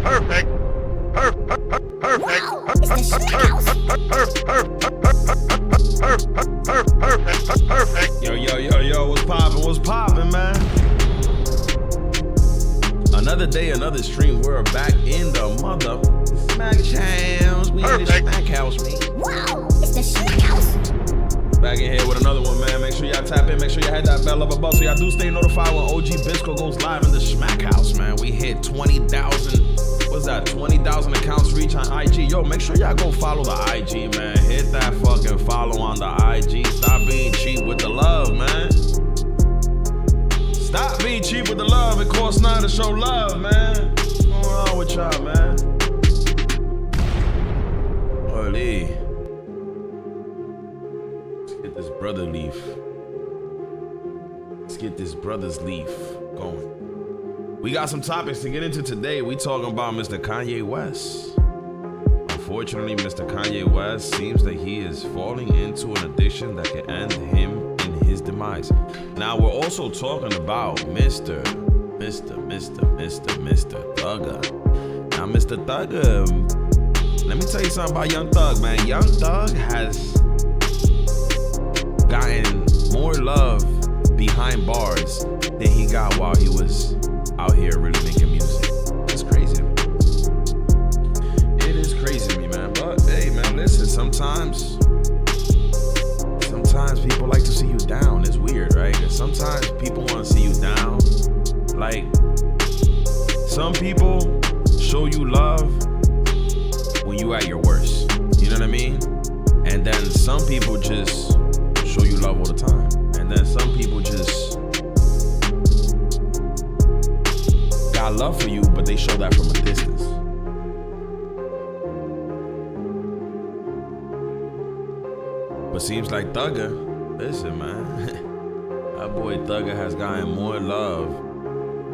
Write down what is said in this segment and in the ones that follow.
Perfect. Perfect. Wow, it's DaShmackHouse. Perfect. Yo, what's poppin', man? Another day, another stream. We're back in the mother DaShmackHouse. We in the DaShmackHouse, man. Wow, it's DaShmackHouse. Back in here with another one, man. Make sure y'all tap in. Make sure y'all hit that bell up above so y'all do stay notified when OG Bisco goes live in the DaShmackHouse, man. We hit 20,000. What's that? 20,000 accounts reach on IG. Yo, make sure y'all go follow the IG, man. Hit that fucking follow on the IG. Stop being cheap with the love, man. Stop being cheap with the love. It costs nothing to show love, man. What's going on with y'all, man? Holy. Let's get this brother leaf. Let's get this brother's leaf going. We got some topics to get into today. We talking about Mr. Kanye West. Unfortunately, Mr. Kanye West seems that he is falling into an addiction that can end him in his demise. Now, we're also talking about Mr. Thugger. Now, Mr. Thugger, let me tell you something about Young Thug, man. Young Thug has gotten more love behind bars than he got while he was out here really making music. It's crazy to me. It is crazy to me, man. But hey, man, listen, sometimes people like to see you down. It's weird, right? And sometimes people want to see you down. Like, some people show you love when you at your worst. You know what I mean? And then some people just show you love all the time. And then some people just got love for you, but they show that from a distance. But seems like Thugger, listen, man, that boy Thugger has gotten more love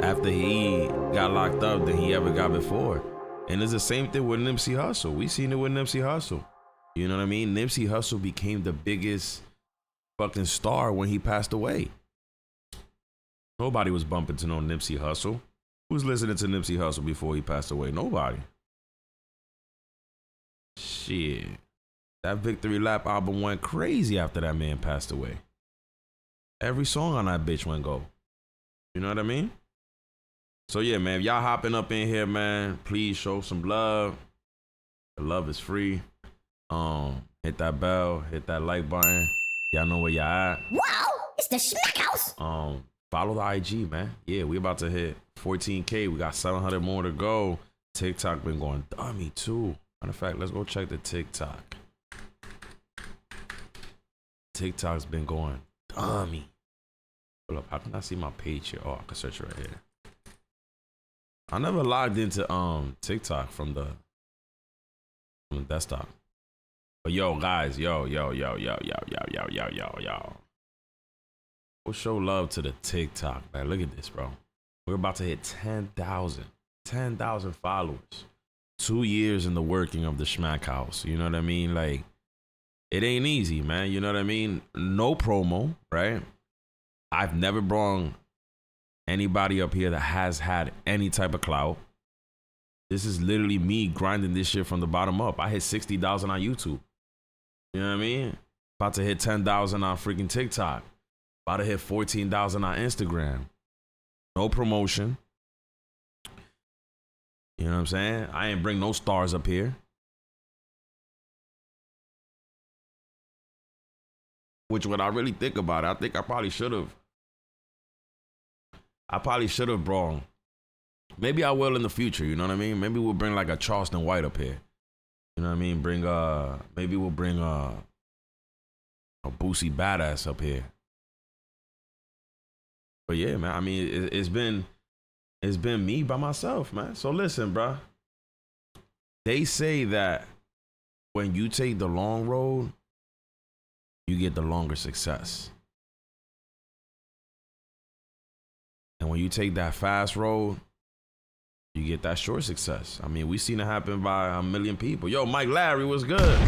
after he got locked up than he ever got before. And it's the same thing with Nipsey Hussle. We seen it with Nipsey Hussle. You know what I mean? Nipsey Hussle became the biggest fucking star when he passed away. Nobody was bumping to no Nipsey Hussle. Who was listening to Nipsey Hussle before he passed away? Nobody. Shit. That Victory Lap album went crazy after that man passed away. Every song on that bitch went gold. You know what I mean? So yeah, man, if y'all hopping up in here, man, please show some love. The love is free. Hit that bell, hit that like button. Y'all know where y'all at. Wow, it's DaShmackHouse. Follow the IG, man. Yeah, we about to hit 14K. We got 700 more to go. TikTok been going dummy too. Matter of fact, let's go check the TikTok. TikTok's been going dummy. Hold up, how can I see my page here? Oh, I can search right here. I never logged into TikTok from the desktop. But yo, guys, yo. We'll show love to the TikTok, man. Look at this, bro. We're about to hit 10,000 followers. 2 years in the working of the DaShmackHouse. You know what I mean? Like, it ain't easy, man. You know what I mean? No promo, right? I've never brought anybody up here that has had any type of clout. This is literally me grinding this shit from the bottom up. I hit 60,000 on YouTube. You know what I mean? About to hit 10,000 on freaking TikTok. About to hit 14,000 on Instagram. No promotion. You know what I'm saying? I ain't bring no stars up here. Which, when I really think about it, I think I probably should have. Brought. Maybe I will in the future, you know what I mean? Maybe we'll bring like a Charleston White up here. You know what I mean? Maybe we'll bring a Boosie Badass up here. But yeah, man, I mean, it's been me by myself, man. So listen, bro. They say that when you take the long road, you get the longer success. And when you take that fast road, you get that short success. I mean, we seen it happen by a million people. Yo, Mike Larry was good.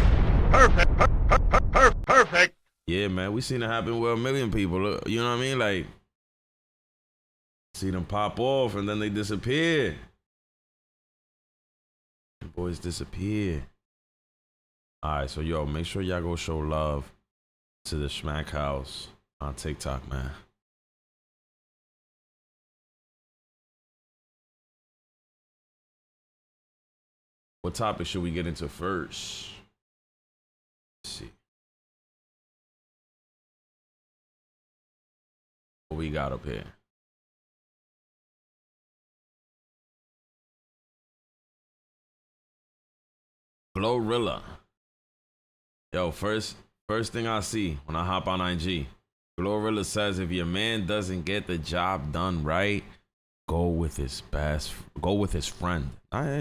Perfect. Yeah, man, we seen it happen with a million people. You know what I mean? Like, see them pop off and then they disappear. boys disappear? All right, so yo, make sure y'all go show love to the Shmack House on TikTok, man. What topic should we get into first? Let's see. What we got up here? Glorilla. Yo, first thing I see when I hop on IG, Glorilla says if your man doesn't get the job done right, go with his friend.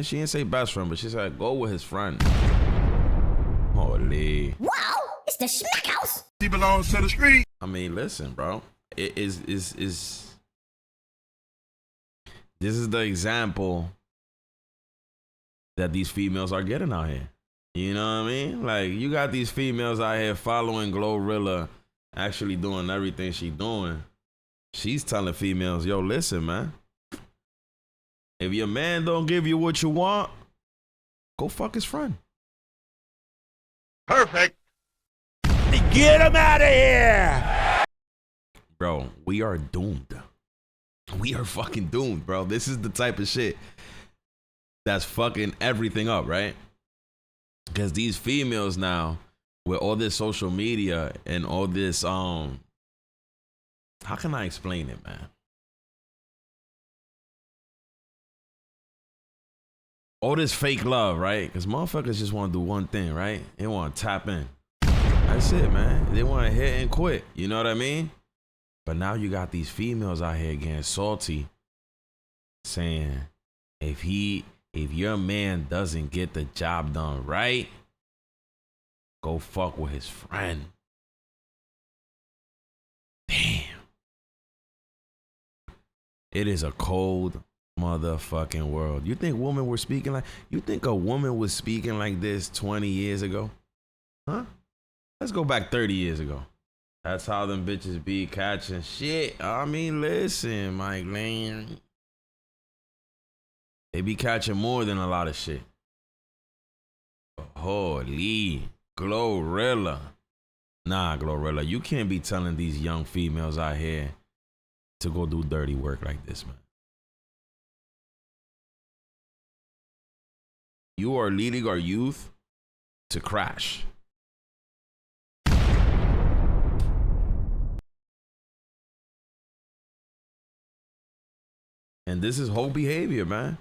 She didn't say best friend, but she said go with his friend. Holy. Wow, it's the DaShmackHouse. He belongs to the street. I mean, listen, bro. It is this is the example that these females are getting out here. You know what I mean? Like, you got these females out here following Glorilla, actually doing everything she doing. She's telling females, yo, listen, man. If your man don't give you what you want, go fuck his friend. Perfect. Get him out of here! Bro, we are doomed. We are fucking doomed, bro. This is the type of shit that's fucking everything up, right? Because these females now, with all this social media and all this, how can I explain it, man? All this fake love, right? Because motherfuckers just want to do one thing, right? They want to tap in. That's it, man. They want to hit and quit. You know what I mean? But now you got these females out here getting salty, saying, if your man doesn't get the job done right, go fuck with his friend. Damn. It is a cold motherfucking world. You think a woman was speaking like this 20 years ago? Huh? Let's go back 30 years ago. That's how them bitches be catching shit. I mean, listen, Mike Lane. They be catching more than a lot of shit. Holy Glorilla. Nah, Glorilla, you can't be telling these young females out here to go do dirty work like this, man. You are leading our youth to crash. And this is whole behavior, man.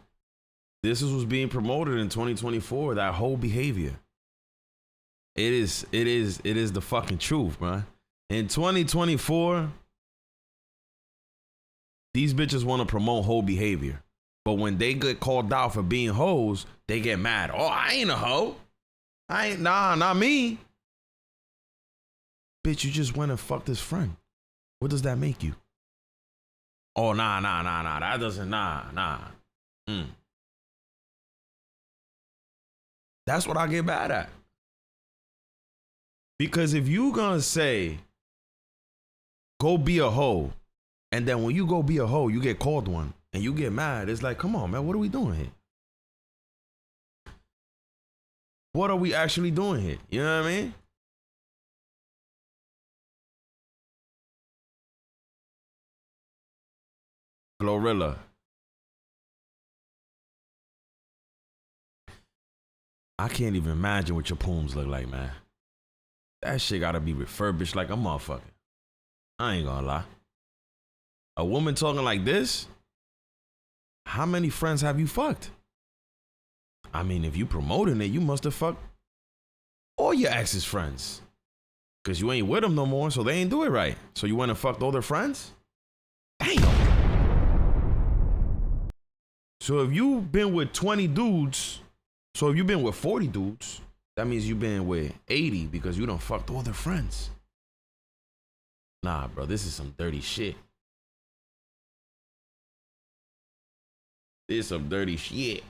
This is what's being promoted in 2024, that whole behavior. It is the fucking truth, man. In 2024, these bitches want to promote whole behavior. But when they get called out for being hoes, they get mad. Oh, I ain't a hoe. Nah, not me. Bitch, you just went and fucked his friend. What does that make you? Oh, nah. That doesn't, nah. That's what I get mad at. Because if you gonna say, go be a hoe, and then when you go be a hoe, you get called one, and you get mad, it's like, come on, man, what are we doing here? What are we actually doing here? You know what I mean? Glorilla. I can't even imagine what your poems look like, man. That shit gotta be refurbished like a motherfucker. I ain't gonna lie. A woman talking like this? How many friends have you fucked? I mean, if you promoting it, you must have fucked all your ex's friends. Cause you ain't with them no more, so they ain't do it right. So you went and fucked all their friends? Damn. So if you've been with 20 dudes, so if you've been with 40 dudes, that means you've been with 80 because you done fucked all their friends. Nah, bro, this is some dirty shit. This is some dirty shit.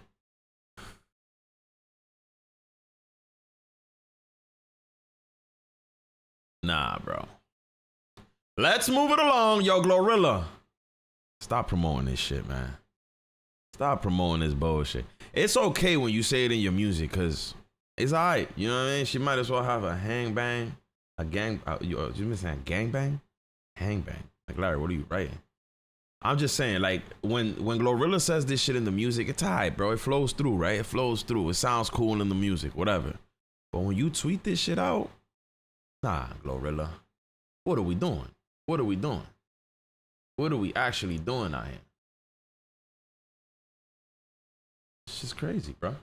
Nah, bro. Let's move it along, yo, Glorilla. Stop promoting this shit, man. Stop promoting this bullshit. it's okay when you say it in your music because it's alright. You know what I mean? She might as well have a hang bang, a gang. You been saying gang bang, hang bang? Like Larry, what are you writing? I'm just saying, like when Glorilla says this shit in the music, it's alright, bro. It flows through, right? It flows through. It sounds cool in the music, whatever. But when you tweet this shit out, nah, Glorilla. What are we doing? What are we doing? What are we actually doing out here? It's just crazy, bro.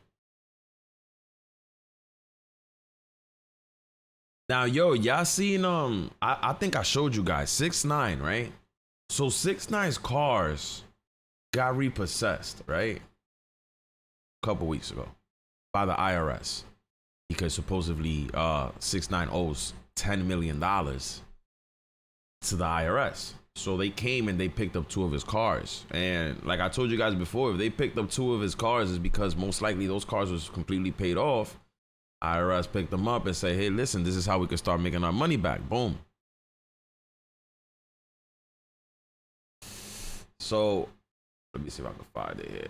Now, yo, y'all seen I think I showed you guys 6ix9ine, right? So 6ix9ine's cars got repossessed, right? A couple weeks ago by the IRS because supposedly 6ix9ine owes $10 million to the IRS. So they came and they picked up 2 of his cars. And like I told you guys before, if they picked up 2 of his cars, it's because most likely those cars was completely paid off. IRS picked them up and say, hey, listen, this is how we can start making our money back. Boom. So let me see if I can find it here.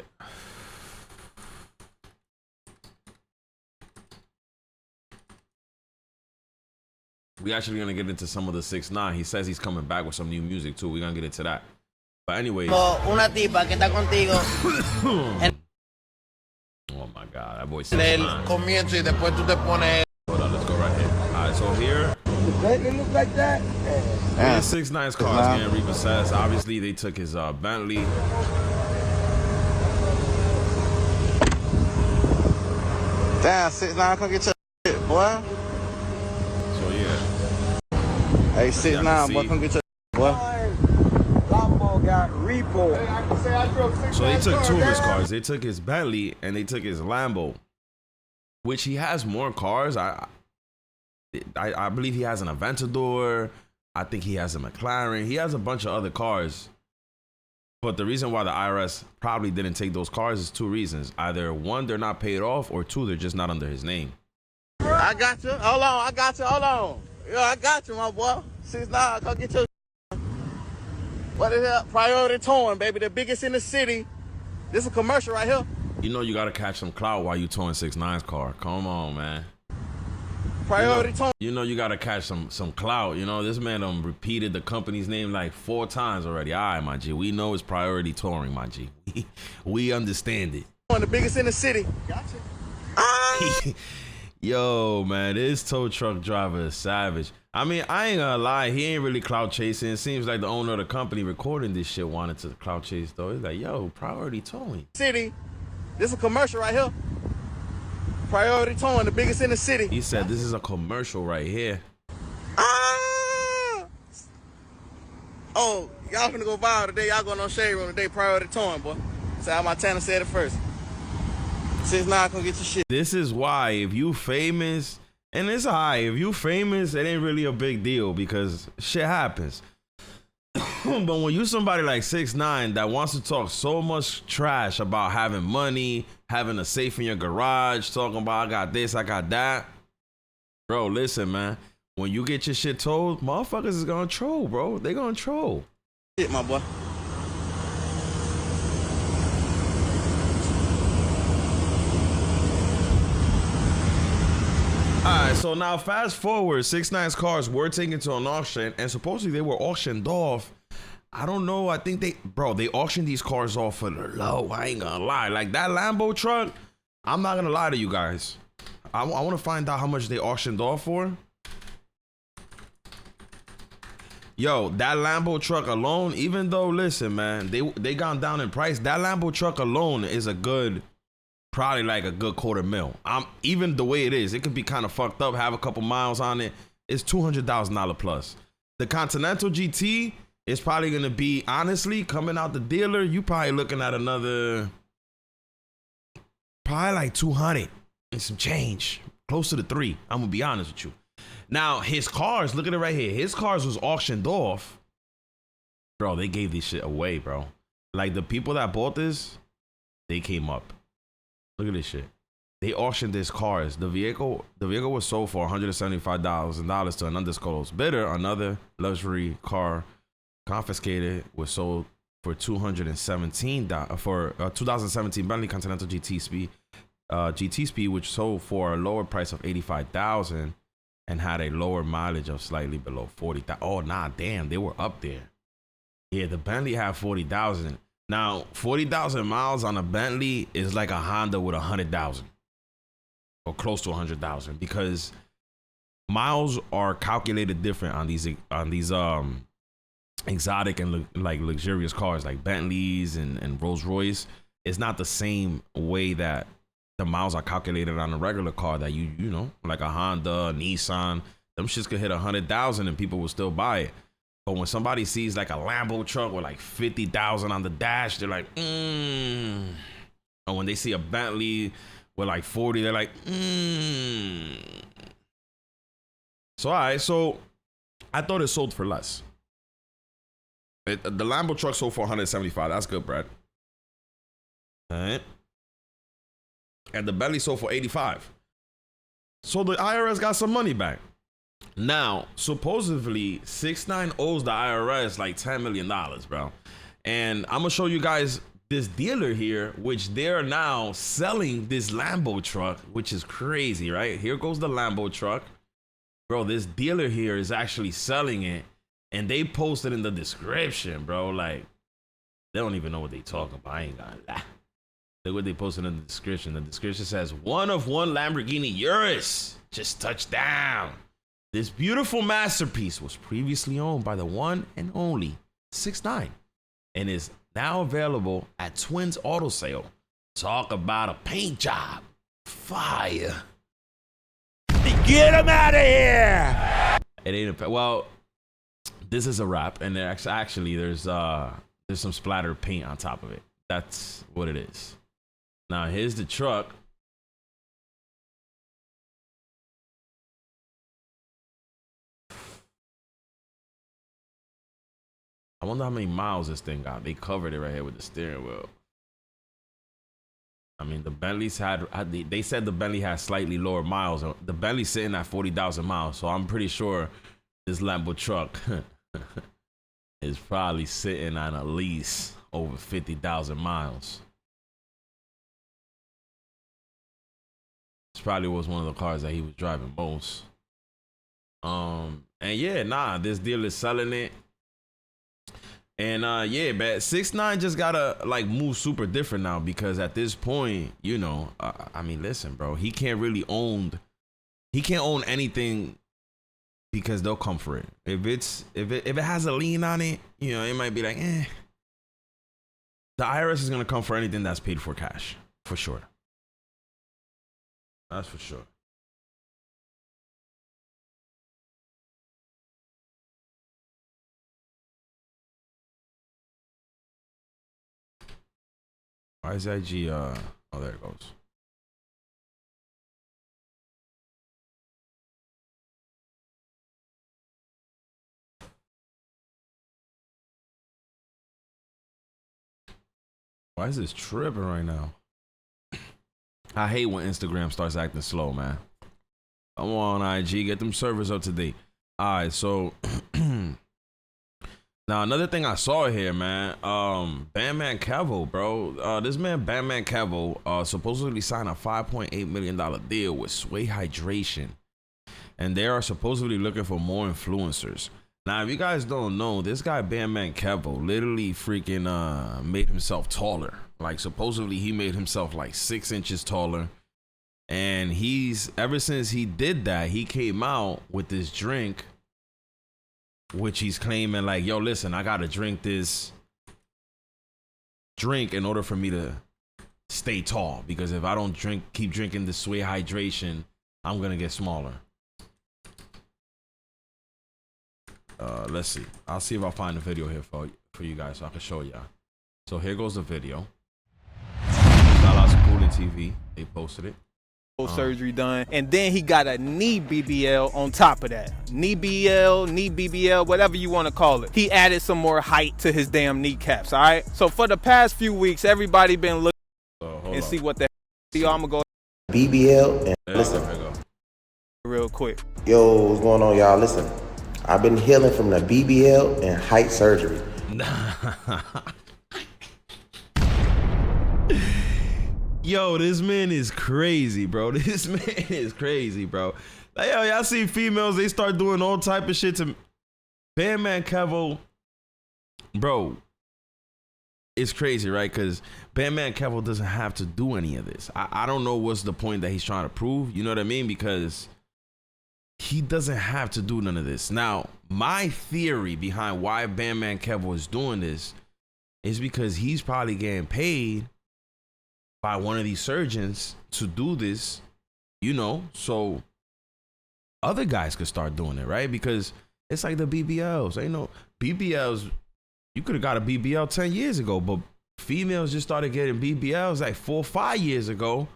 We actually gonna get into some of the 6ix9ine. He says he's coming back with some new music too. We're gonna get into that. But anyways. Una tipa que está contigo. Oh my God, that boy En el 6ix9ine. comienzo y después tú te pones. Hold on, let's go right here. All right, so here. It look like that. Yeah, 6ix9ine's car is getting repossessed. Obviously, they took his Bentley. Damn, 6ix9ine, come get your shit, boy. So yeah. Hey, 6ix9ine, boy, come get your boy. Lambo got repo. So they took 2 of his cars. They took his Bentley and they took his Lambo, which he has more cars. I believe he has an Aventador. I think he has a McLaren. He has a bunch of other cars. But the reason why the IRS probably didn't take those cars is 2 reasons. Either 1, they're not paid off, or 2, they're just not under his name. I got you. Hold on, I got you. Hold on. Yo, I got you, my boy. 6ix9ine, come get your what is that? Priority towing, baby. The biggest in the city. This is a commercial right here. You know you gotta catch some clout while you towing 6ix9ine's car. Come on, man. Priority towing. You know you gotta catch some clout. You know, this man repeated the company's name like 4 times already. All right, my G. We know it's priority touring, my G. We understand it. The biggest in the city. Gotcha. Yo, man, this tow truck driver is savage. I mean, I ain't gonna lie, he ain't really clout chasing. It seems like the owner of the company recording this shit wanted to clout chase though. He's like, yo, priority towing. City. This is a commercial right here. Priority towing, the biggest in the city. He said this is a commercial right here. Oh, y'all finna go viral today. Y'all going on Shade Room today. Priority towing, boy. So how Montana said it first. 6ix9ine, come get your shit. This is why if you famous, and it's high, if you famous, it ain't really a big deal because shit happens. But when you somebody like 6ix9ine that wants to talk so much trash about having money, having a safe in your garage, talking about I got this, I got that. Bro, listen, man. When you get your shit told, motherfuckers is gonna troll, bro. They gonna troll. Shit, my boy. Alright, so now fast forward, 6ix9ine's cars were taken to an auction and supposedly they were auctioned off. I don't know, I think they auctioned these cars off for the low. I ain't gonna lie. Like that Lambo truck, I'm not gonna lie to you guys. I wanna find out how much they auctioned off for. Yo, that Lambo truck alone, even though, listen, man, they gone down in price. That Lambo truck alone is a good, probably like a good $250,000. Even the way it is, it could be kind of fucked up, have a couple miles on it. It's $200,000 plus. The Continental GT is probably gonna be, honestly, coming out the dealer, you probably looking at another, probably like 200 and some change, close to the 3. I'm gonna be honest with you. Now, his cars, look at it right here. His cars was auctioned off. Bro, they gave this shit away, bro. Like, the people that bought this, they came up. Look at this shit. They auctioned his cars. The vehicle was sold for $175,000 to an undisclosed bidder. Another luxury car confiscated was sold for 217 for 2017 Bentley Continental GT Speed, which sold for a lower price of 85,000 and had a lower mileage of slightly below 40,000. Oh, nah, damn, they were up there. Yeah, the Bentley had 40,000. Now, 40,000 miles on a Bentley is like a Honda with 100,000 or close to 100,000, because miles are calculated different on these exotic and like luxurious cars like Bentleys and Rolls Royce. It's not the same way that the miles are calculated on a regular car that you know, like a Honda, a Nissan. Them shits could hit 100,000 and people will still buy it. But when somebody sees like a Lambo truck with like 50,000 on the dash, they're like, And when they see a Bentley with like 40, they're like, So, all right, so I thought it sold for less. The Lambo truck sold for 175. That's good, Brad. All right. And the Bentley sold for 85. So the IRS got some money back. Now, supposedly, 6ix9ine owes the IRS like $10 million, bro. And I'm going to show you guys this dealer here, which they're now selling this Lambo truck, which is crazy, right? Here goes the Lambo truck. Bro, this dealer here is actually selling it. And they posted in the description, bro. Like, they don't even know what they talking about. I ain't gonna lie. Look what they posted in the description. The description says, one of one Lamborghini Urus just touched down. This beautiful masterpiece was previously owned by the one and only 6ix9ine and is now available at Twins Auto Sale. Talk about a paint job. Fire. Get him out of here! It ain't a, well, this is a wrap, and actually there's some splattered paint on top of it. That's what it is. Now here's the truck. I wonder how many miles this thing got. They covered it right here with the steering wheel. I mean, the Bentleys they said the Bentley had slightly lower miles. The Bentley's sitting at 40,000 miles, so I'm pretty sure this Lambo truck is probably sitting on at least over 50,000 miles. This probably was one of the cars that he was driving most. And yeah, nah, this deal is selling it. And yeah, man, 6ix9ine just gotta like move super different now, because at this point, you know, I mean, listen, bro, he can't own anything, because they'll come for it. If it has a lien on it, you know, it might be like, The IRS is gonna come for anything that's paid for cash, for sure. That's for sure. Why is IG, oh, there it goes. Why is this tripping right now? I hate when Instagram starts acting slow, man. Come on, IG, get them servers up to date. All right, so now another thing I saw here, man. Bandman Kevo, bro. This man Bandman Kevo supposedly signed a $5.8 million deal with Sway Hydration, and they are supposedly looking for more influencers. Now, if you guys don't know, this guy Bandman Kevo literally freaking made himself taller. Like, supposedly he made himself like 6 inches taller. And ever since he did that, he came out with this drink, which he's claiming like, yo, listen, I gotta drink this drink in order for me to stay tall. Because if I don't keep drinking the Sway Hydration, I'm gonna get smaller. Let's see. I'll see if I'll find a video here for you guys so I can show y'all. So here goes the video. Cooling TV, they posted it. Surgery done, and then he got a knee BBL on top of that. Knee BBL, whatever you want to call it. He added some more height to his damn kneecaps, all right? So for the past few weeks, everybody been looking and see what the hell. I'm gonna go BBL and listen real quick. Yo, what's going on, y'all? Listen, I've been healing from the BBL and height surgery. Yo, this man is crazy, bro. This man is crazy, bro. Like, yo, y'all see females, they start doing all type of shit to Bandman Kevo. Bro, it's crazy, right? Because Bandman Kevo doesn't have to do any of this. I don't know what's the point that he's trying to prove. You know what I mean? Because he doesn't have to do none of this. Now, my theory behind why Bandman Kevo is doing this is because he's probably getting paid by one of these surgeons to do this, you know, so other guys could start doing it, right? Because it's like the BBLs. Ain't no BBLs. You could have got a BBL 10 years ago, but females just started getting BBLs like 4 or 5 years ago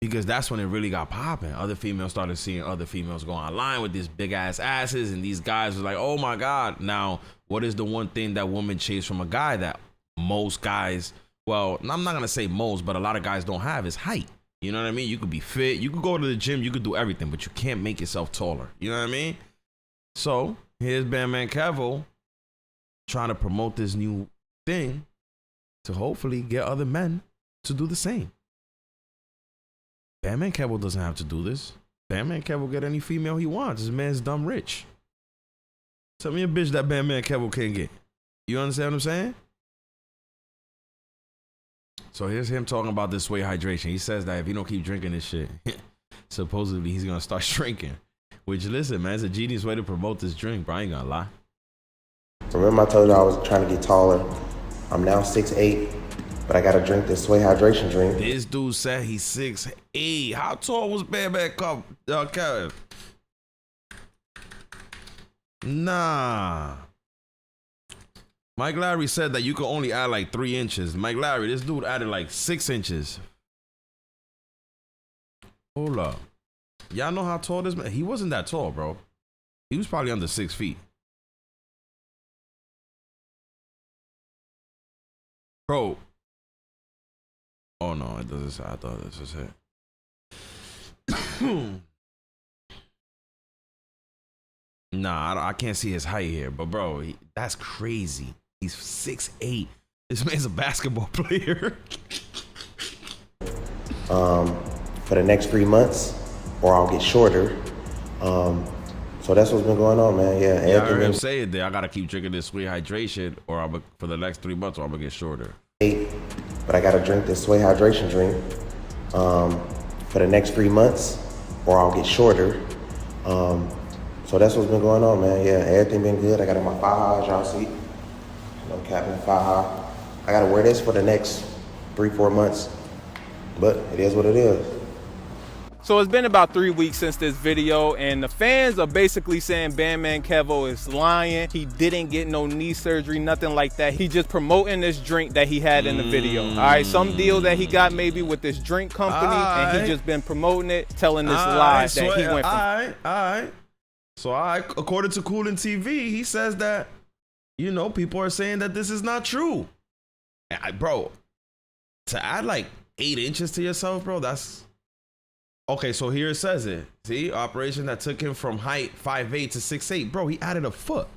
because that's when it really got popping. Other females started seeing other females go online with these big ass asses, and these guys was like, oh my God. Now, what is the one thing that women chase from a guy that most guys, well, I'm not gonna say most, but a lot of guys don't have, is height. You know what I mean? You could be fit, you could go to the gym, you could do everything, but you can't make yourself taller. You know what I mean? So here's Bandman Kevo trying to promote this new thing to hopefully get other men to do the same. Bandman Kevo doesn't have to do this. Bandman Kevo get any female he wants. This man's dumb rich. Tell me a bitch that Bandman Kevo can't get. You understand what I'm saying? So here's him talking about this whey hydration. He says that if he don't keep drinking this shit, supposedly he's gonna start shrinking. Which, listen, man, it's a genius way to promote this drink, bro. I ain't gonna lie. Remember I told you I was trying to get taller. I'm now 6'8", but I gotta drink this whey hydration drink. This dude said he's 6'8". How tall was Bandman Kevo? Nah. Mike Larry said that you could only add like 3 inches. Mike Larry, this dude added like 6 inches. Hold up. Y'all know how tall this man? He wasn't that tall, bro. He was probably under 6 feet. Bro. Oh no, it doesn't say. I thought this was it. Nah, I can't see his height here, but bro, that's crazy. He's 6'8". This man's a basketball player. For the next 3 months, or I'll get shorter. So that's what's been going on, man. Yeah, I heard him say it there. I gotta keep drinking this sweet hydration, or for the next 3 months, or I'm gonna get shorter. But I gotta drink this whey hydration drink for the next 3 months, or I'll get shorter. So that's what's been going on, man. Yeah, everything been good. I got in my faja, y'all see. No cap in faja. I gotta wear this for the next 3-4 months, but it is what it is. So it's been about 3 weeks since this video, and the fans are basically saying Bandman Kevo is lying. He didn't get no knee surgery, nothing like that. He just promoting this drink that he had in the video. All right, some deal that he got maybe with this drink company, and he just been promoting it, telling this lie that he went from. All right. So according to Coolin TV, he says that, you know, people are saying that this is not true. Bro, to add like 8 inches to yourself, bro, that's... Okay, so here it says it. See, operation that took him from height 5'8" to 6'8". Bro, he added a foot.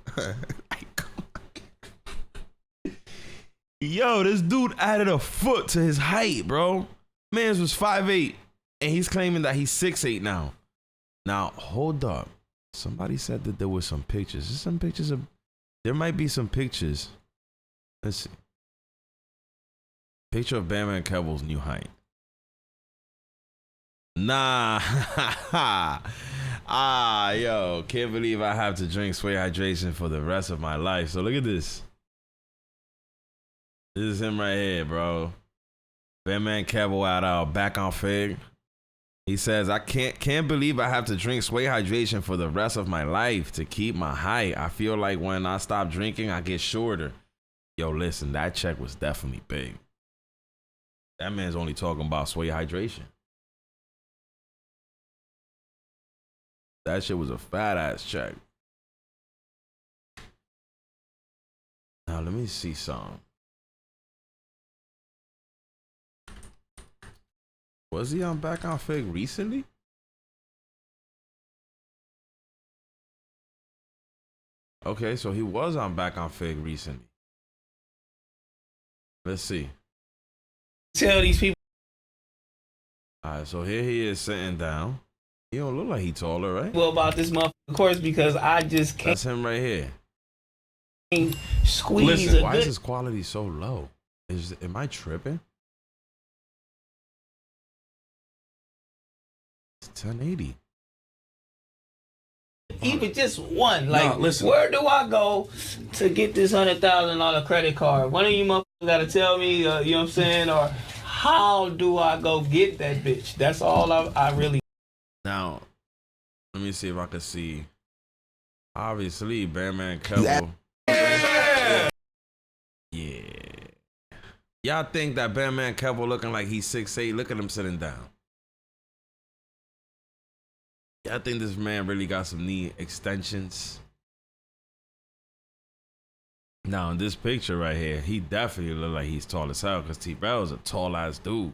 Yo, this dude added a foot to his height, bro. Man's was 5'8", and he's claiming that he's 6'8" now. Now, hold up. Somebody said that there were some pictures. There's some pictures of... There might be some pictures. Let's see. Picture of Bandman Kevo's new height. Nah. Yo, can't believe I have to drink Sway Hydration for the rest of my life. So look at this. This is him right here, bro. Bandman Kevo at back on Fig. He says, I can't believe I have to drink Sway Hydration for the rest of my life to keep my height. I feel like when I stop drinking, I get shorter. Yo, listen, that check was definitely big. That man's only talking about Sway Hydration. That shit was a fat ass check. Now let me see some. Was he on Back on Fig recently? Okay, so he was on Back on Fig recently. Let's see. Tell these people All right, so here he is sitting down. He don't look like he taller, right? Well, about this motherfucker, of course, because I just can't That's him right here. squeeze Listen, a why good is his quality so low? Am I tripping? It's 1080. even just one. Like, Nah, listen. where do I go to get this $100,000 credit card? One of you motherfuckers gotta tell me, you know what I'm saying? Or how do I go get that bitch? That's all I really. Now, let me see if I can see. Obviously, Bearman Kevo. Yeah. Y'all think that Bearman Kevo looking like he's 6'8"? Look at him sitting down. Y'all think this man really got some knee extensions? Now, in this picture right here, he definitely look like he's tall as hell because T-Rail is a tall ass dude.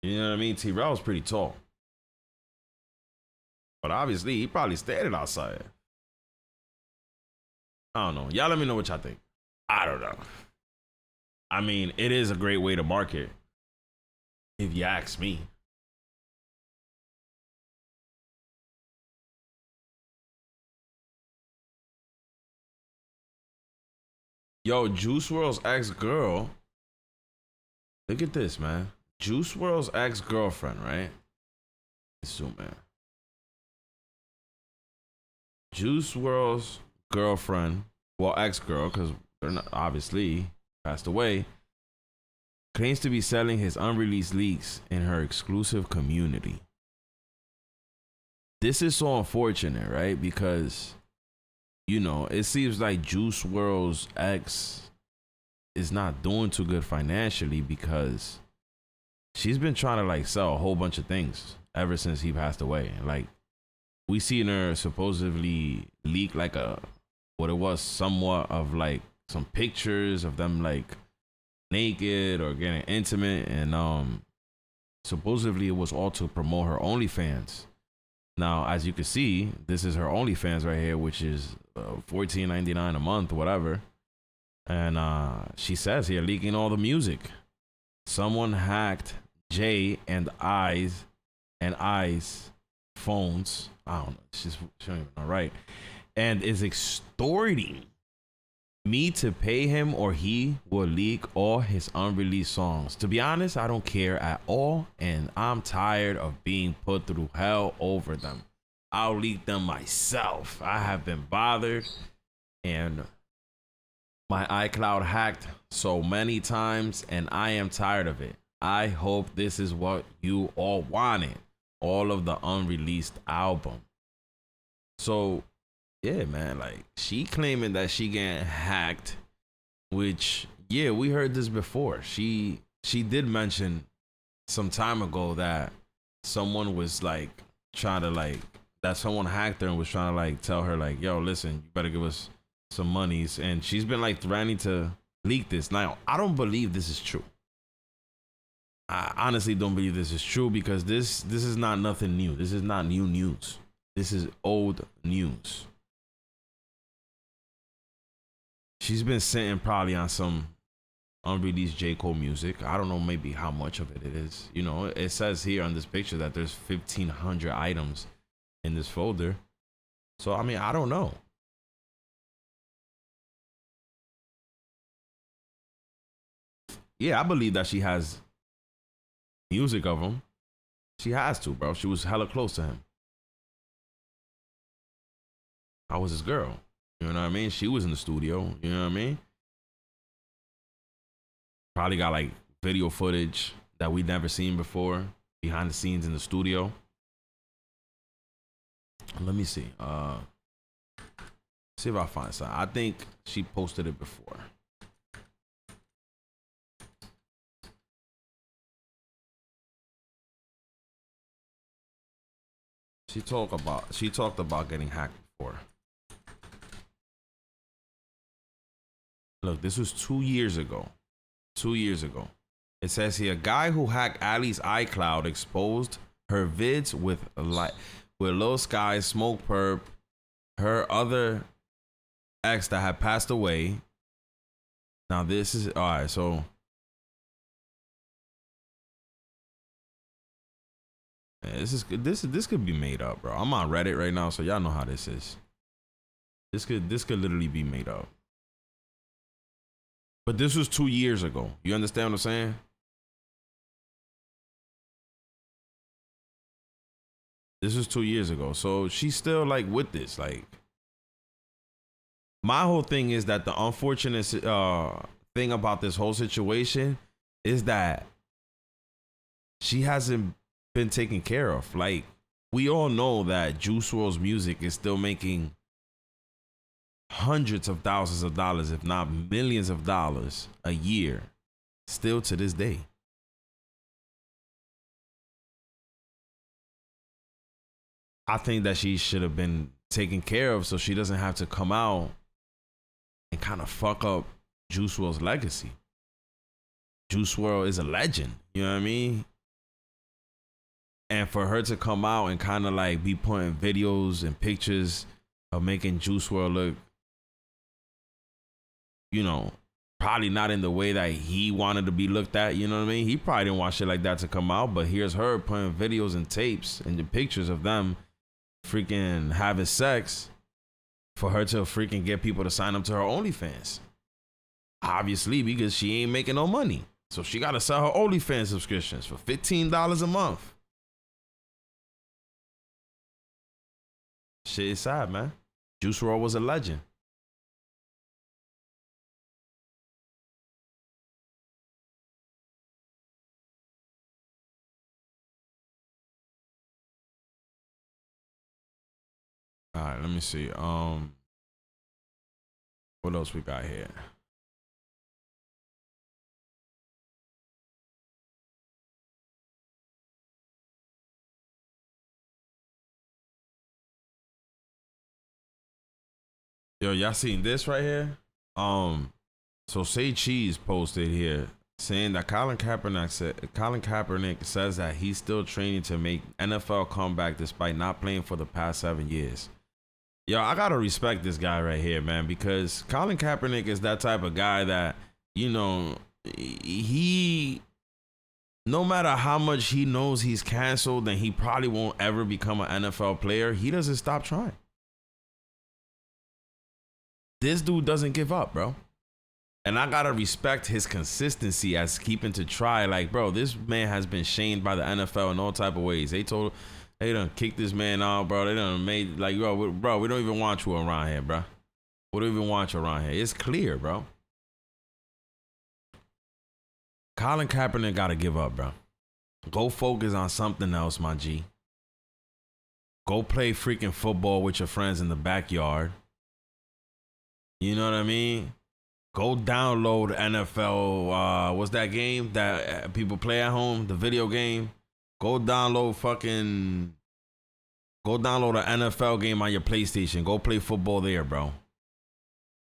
You know what I mean? T-Rail's pretty tall. But obviously, he probably standing outside. I don't know. Y'all let me know what y'all think. I don't know. I mean, it is a great way to market, if you ask me. Yo, Juice WRLD's ex-girl. Look at this, man. Juice WRLD's ex-girlfriend, right? Zoom in. Juice WRLD's girlfriend, well, ex-girl, because they're not, obviously passed away, claims to be selling his unreleased leaks in her exclusive community. This is so unfortunate, right? Because, you know, it seems like Juice WRLD's ex is not doing too good financially because she's been trying to like sell a whole bunch of things ever since he passed away. Like, we seen her supposedly leak like what it was somewhat of like some pictures of them like naked or getting intimate, and supposedly it was all to promote her OnlyFans. Now, as you can see, this is her OnlyFans right here, which is $14.99 a month, whatever. And she says here, leaking all the music. Someone hacked Jay and I's phones. I don't know. She don't even know, right? And is extorting me to pay him, or he will leak all his unreleased songs. To be honest, I don't care at all, and I'm tired of being put through hell over them. I'll leak them myself. I have been bothered, and my iCloud hacked so many times, and I am tired of it. I hope this is what you all wanted. All of the unreleased album. So, yeah, man, like, she claiming that she getting hacked, which, yeah, we heard this before. She did mention some time ago that someone was like trying to like, that someone hacked her and was trying to like tell her like, yo, listen, you better give us some monies. And she's been like threatening to leak this. Now, I don't believe this is true. I honestly don't believe this is true because this is not nothing new. This is not new news. This is old news. She's been sitting probably on some unreleased J. Cole music. I don't know maybe how much of it is. You know, it says here on this picture that there's 1,500 items in this folder. So, I mean, I don't know. Yeah, I believe that she has music of him. She has to, bro. She was hella close to him. I was his girl. You know what I mean? She was in the studio. You know what I mean? Probably got like video footage that we'd never seen before behind the scenes in the studio. Let me see. See if I find something. I think she posted it before. She talked about getting hacked before. Look, this was 2 years ago. 2 years ago. It says here, a guy who hacked Ali's iCloud exposed her vids with Lil Sky, Smoke Perp, her other ex that had passed away. Now this is all right. So Man, this could be made up, bro. I'm on Reddit right now, so y'all know how this is. This could literally be made up. But this was 2 years ago. You understand what I'm saying? This was 2 years ago. So she's still like with this. Like, my whole thing is that the unfortunate thing about this whole situation is that she hasn't been taken care of. Like, we all know that Juice WRLD's music is still making hundreds of thousands of dollars, if not millions of dollars a year, still to this day. I think that she should have been taken care of so she doesn't have to come out and kind of fuck up Juice WRLD's legacy. Juice WRLD is a legend, you know what I mean? And for her to come out and kind of like be putting videos and pictures of making Juice WRLD look, you know, probably not in the way that he wanted to be looked at, you know what I mean? He probably didn't want shit like that to come out, but here's her putting videos and tapes and the pictures of them freaking having sex for her to freaking get people to sign up to her OnlyFans. Obviously, because she ain't making no money. So she got to sell her OnlyFans subscriptions for $15 a month. Shit is sad, man. Juice WRLD was a legend. All right, let me see. What else we got here? Yo, y'all seen this right here? So Say Cheese posted here saying that Colin Kaepernick says that he's still training to make NFL comeback despite not playing for the past 7 years. Yo, I gotta respect this guy right here, man, because Colin Kaepernick is that type of guy that, you know, he, no matter how much he knows he's canceled and he probably won't ever become an NFL player, he doesn't stop trying. This dude doesn't give up, bro. And I gotta respect his consistency as keeping to try. Like, bro, this man has been shamed by the NFL in all type of ways. They done kicked this man out, bro. They done made, like, bro, we don't even want you around here, bro. We don't even want you around here. It's clear, bro. Colin Kaepernick gotta give up, bro. Go focus on something else, my G. Go play freaking football with your friends in the backyard. You know what I mean? Go download NFL, what's that game that people play at home? The video game. Go download an NFL game on your PlayStation. Go play football there, bro.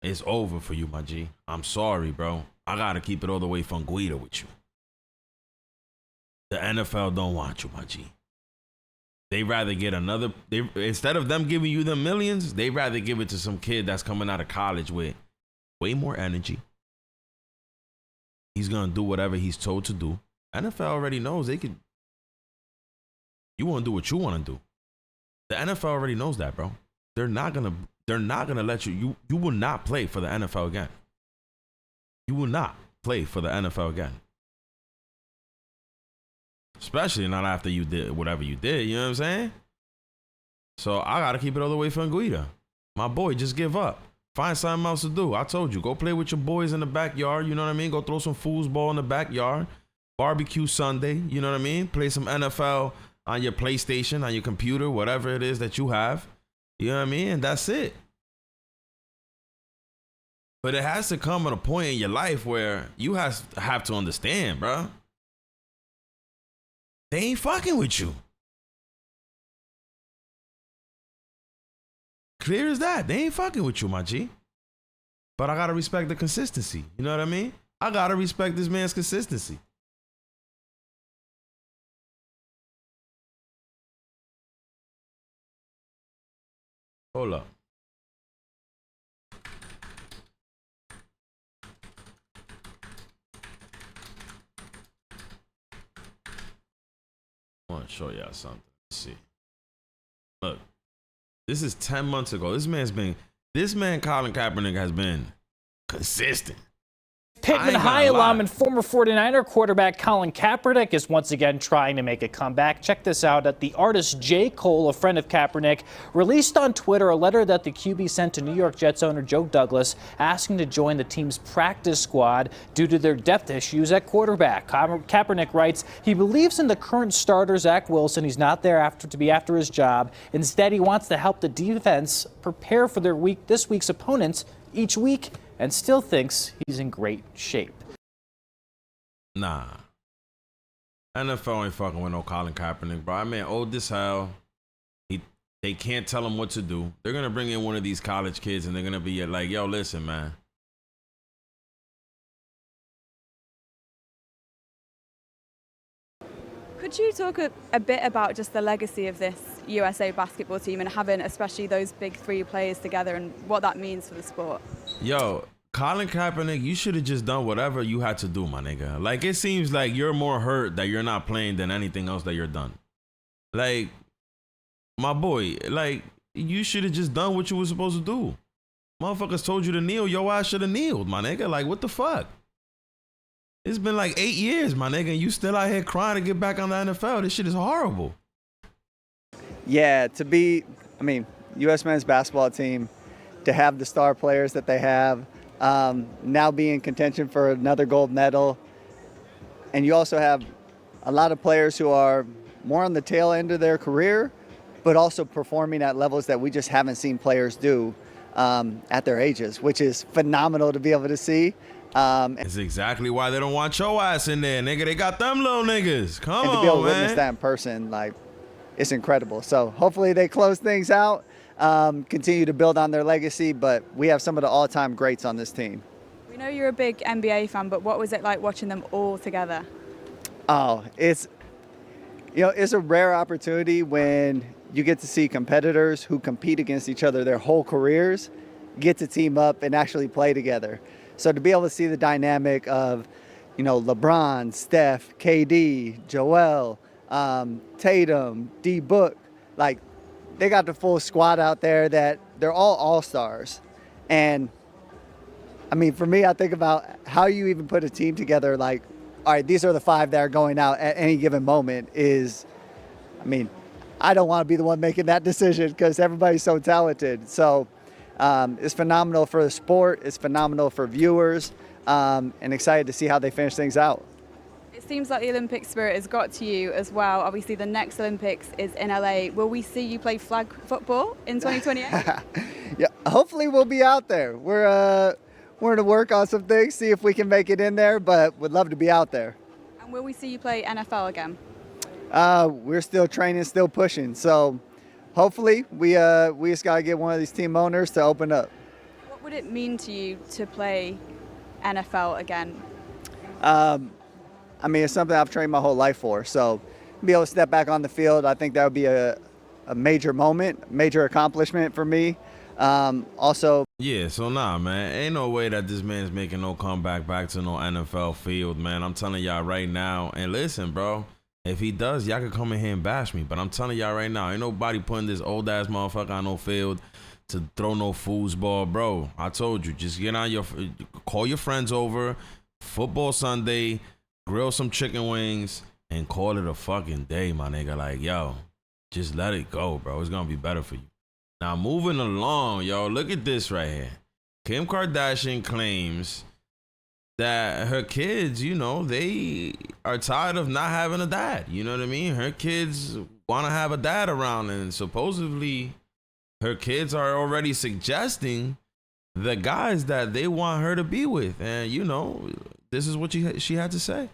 It's over for you, my G. I'm sorry, bro. I gotta keep it all the way from Guida with you. The NFL don't want you, my G. They rather get instead of them giving you the millions, they rather give it to some kid that's coming out of college with way more energy. He's gonna do whatever he's told to do. NFL already knows they could. You want to do what you want to do. The NFL already knows that, bro. They're not gonna let you. You will not play for the NFL again. You will not play for the NFL again. Especially not after you did whatever you did, you know what I'm saying? So I gotta keep it all the way from Guida. My boy, just give up. Find something else to do. I told you, go play with your boys in the backyard, you know what I mean? Go throw some foosball in the barbecue Barbecue Sunday, you know what I mean? Play some NFL on your PlayStation, on your computer, whatever it is that you have. You know what I mean? And that's it. But it has to come at a point in your life where you have to understand, bro. They ain't fucking with you. Clear as that. They ain't fucking with you, my G. But I gotta respect the consistency. You know what I mean? I gotta respect this man's consistency. Hold up. I want to show y'all something. Let's see. Look, this is 10 months ago. This man, Colin Kaepernick, has been consistent. Pittman High alum and former 49er quarterback Colin Kaepernick is once again trying to make a comeback. Check this out. The artist J. Cole, a friend of Kaepernick, released on Twitter a letter that the QB sent to New York Jets owner Joe Douglas asking to join the team's practice squad due to their depth issues at quarterback. Kaepernick writes he believes in the current starter, Zach Wilson. He's not there to be after his job. Instead, he wants to help the defense prepare for this week's opponents each week, and still thinks he's in great shape. Nah. NFL ain't fucking with no Colin Kaepernick, bro. I mean, old as hell. They can't tell him what to do. They're going to bring in one of these college kids, and they're going to be like, yo, listen, man. Could you talk a bit about just the legacy of this USA basketball team and having especially those big three players together and what that means for the sport? Yo, Colin Kaepernick, you should have just done whatever you had to do, my nigga. Like, it seems like you're more hurt that you're not playing than anything else that you're done. Like, my boy, like, you should have just done what you were supposed to do. Motherfuckers told you to kneel, your ass should have kneeled, my nigga. Like, what the fuck? It's been like 8 years, my nigga, and you still out here crying to get back on the NFL. This shit is horrible. Yeah, U.S. men's basketball team, to have the star players that they have, now be in contention for another gold medal. And you also have a lot of players who are more on the tail end of their career, but also performing at levels that we just haven't seen players do at their ages, which is phenomenal to be able to see. It's exactly why they don't want your ass in there, nigga. They got them little niggas. Come on, man. And to be able to witness that in person, like, it's incredible. So hopefully they close things out, continue to build on their legacy, but we have some of the all-time greats on this team. We know you're a big NBA fan, but what was it like watching them all together? Oh, it's a rare opportunity when you get to see competitors who compete against each other their whole careers get to team up and actually play together. So to be able to see the dynamic of, LeBron, Steph, KD, Joel, Tatum, D Book, like, they got the full squad out there that they're all stars. And I mean, for me, I think about how you even put a team together. Like, all right, these are the 5 that are going out at any given moment. I don't want to be the one making that decision because everybody's so talented. So it's phenomenal for the sport. It's phenomenal for viewers, and excited to see how they finish things out. It seems like the Olympic spirit has got to you as well. Obviously, the next Olympics is in LA. Will we see you play flag football in 2028? Yeah, hopefully we'll be out there. We're going to work on some things, see if we can make it in there, but would love to be out there. And will we see you play NFL again? We're still training, still pushing. So hopefully we just got to get one of these team owners to open up. What would it mean to you to play NFL again? It's something I've trained my whole life for. So be able to step back on the field, I think that would be a major moment, major accomplishment for me. Yeah, so nah, man, ain't no way that this man's making no comeback back to no NFL field, man. I'm telling y'all right now. And listen, bro, if he does, y'all can come in here and bash me. But I'm telling y'all right now, ain't nobody putting this old ass motherfucker on no field to throw no foosball, bro. I told you, just call your friends over, football Sunday, grill some chicken wings, and call it a fucking day, my nigga. Like, yo, just let it go, bro. It's gonna be better for you. Now, moving along, yo, look at this right here. Kim Kardashian claims that her kids, they are tired of not having a dad. You know what I mean? Her kids want to have a dad around, and supposedly her kids are already suggesting the guys that they want her to be with. And, this is what she had to say.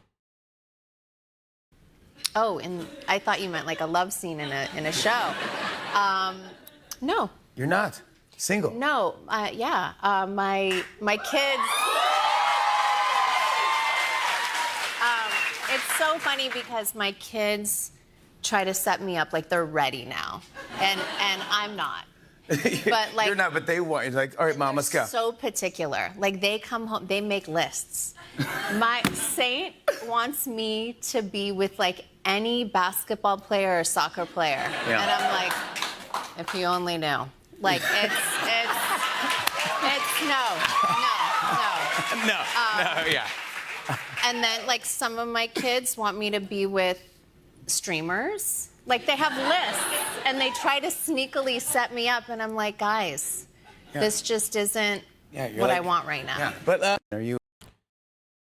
Oh, and I thought you meant like a love scene in a show. No. You're not single. No. Yeah. My kids. It's so funny because my kids try to set me up like they're ready now, and I'm not. But like, You're not, but they want. It's like, all right, Mom, let's go. so particular. Like they come home, they make lists. My Saint wants me to be with like any basketball player or soccer player, and I'm like, if you only knew. Like it's no. Yeah. And then like some of my kids want me to be with streamers. Like they have lists and they try to sneakily set me up, and I'm like, guys, this just isn't what I want right now. Yeah, but are you?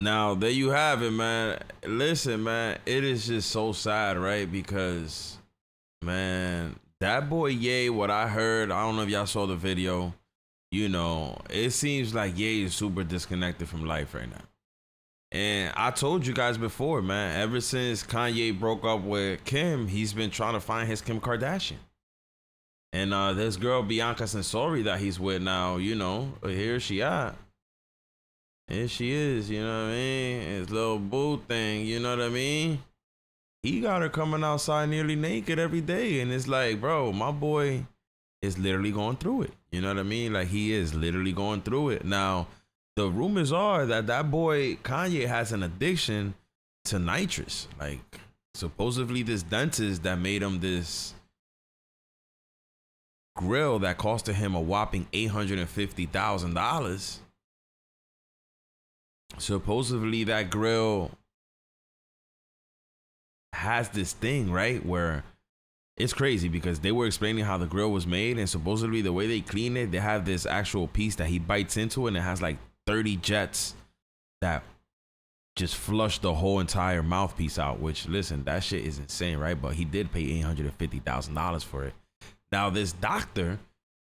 Now, there you have it, man. Listen, man, it is just so sad, right? Because, man, that boy Ye, what I heard, I don't know if y'all saw the video, you know, it seems like Ye is super disconnected from life right now. And I told you guys before, man, ever since Kanye broke up with Kim, he's been trying to find his Kim Kardashian. And this girl, Bianca Censori, that he's with now, you know, here she at. Here she is, you know what I mean? His little boo thing, you know what I mean? He got her coming outside nearly naked every day. And it's like, bro, my boy is literally going through it. You know what I mean? Like, he is literally going through it. Now, the rumors are that that boy, Kanye, has an addiction to nitrous. Like, supposedly this dentist that made him this grill that costed him a whopping $850,000. Supposedly that grill has this thing, right, where it's crazy because they were explaining how the grill was made, and supposedly the way they clean it, they have this actual piece that he bites into, and it has like 30 jets that just flush the whole entire mouthpiece out, which, listen, that shit is insane, right? But he did pay $850,000 for it. Now, this doctor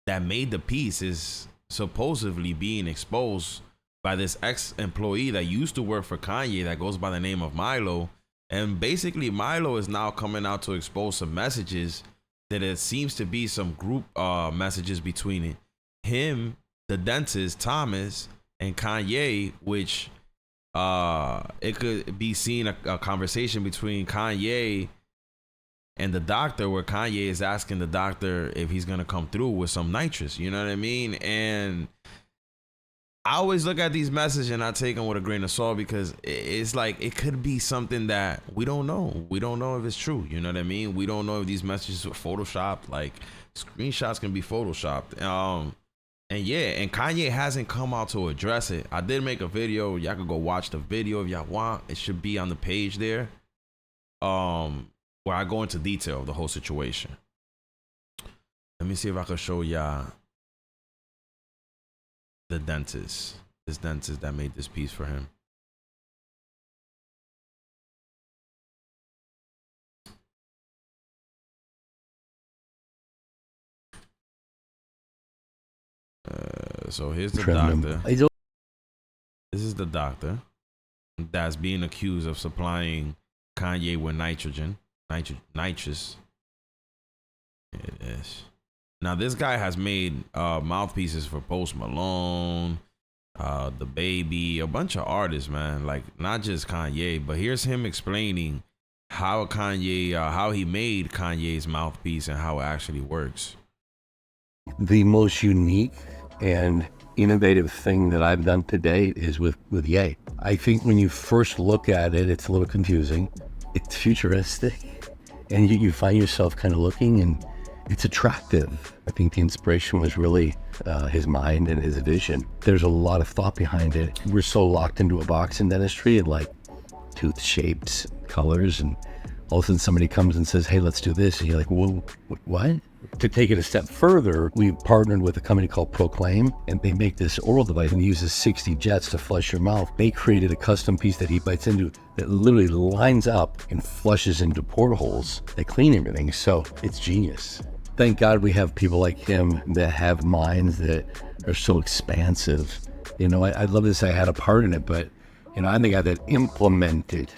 that made the piece is supposedly being exposed by this ex-employee that used to work for Kanye that goes by the name of Milo. And basically Milo is now coming out to expose some messages that it seems to be some group messages between him, the dentist, Thomas, and Kanye, which it could be seen a conversation between Kanye and the doctor where Kanye is asking the doctor if he's going to come through with some nitrous, you know what I mean? And I always look at these messages and I take them with a grain of salt because it's like it could be something that we don't know. We don't know if it's true. You know what I mean? We don't know if these messages were photoshopped. Like screenshots can be photoshopped. And yeah, and Kanye hasn't come out to address it. I did make a video. Y'all can go watch the video if y'all want. It should be on the page there. Where I go into detail of the whole situation. Let me see if I can show y'all the dentist, this dentist that made this piece for him. So here's the doctor. This is the doctor that's being accused of supplying Kanye with nitrous. It is. Now, this guy has made mouthpieces for Post Malone, The Baby, a bunch of artists, man. Like, not just Kanye, but here's him explaining how how he made Kanye's mouthpiece and how it actually works. The most unique and innovative thing that I've done to date is with Ye. I think when you first look at it, it's a little confusing. It's futuristic, and you find yourself kind of looking, and it's attractive. I think the inspiration was really his mind and his vision. There's a lot of thought behind it. We're so locked into a box in dentistry and like tooth shapes, colors, and all of a sudden somebody comes and says, hey, let's do this. And you're like, whoa, what? To take it a step further, we partnered with a company called Proclaim, and they make this oral device and uses 60 jets to flush your mouth. They created a custom piece that he bites into that literally lines up and flushes into portholes that clean everything. So it's genius. Thank God we have people like him that have minds that are so expansive. You know, I'd love to say I had a part in it, but, you know, I'm the guy that implemented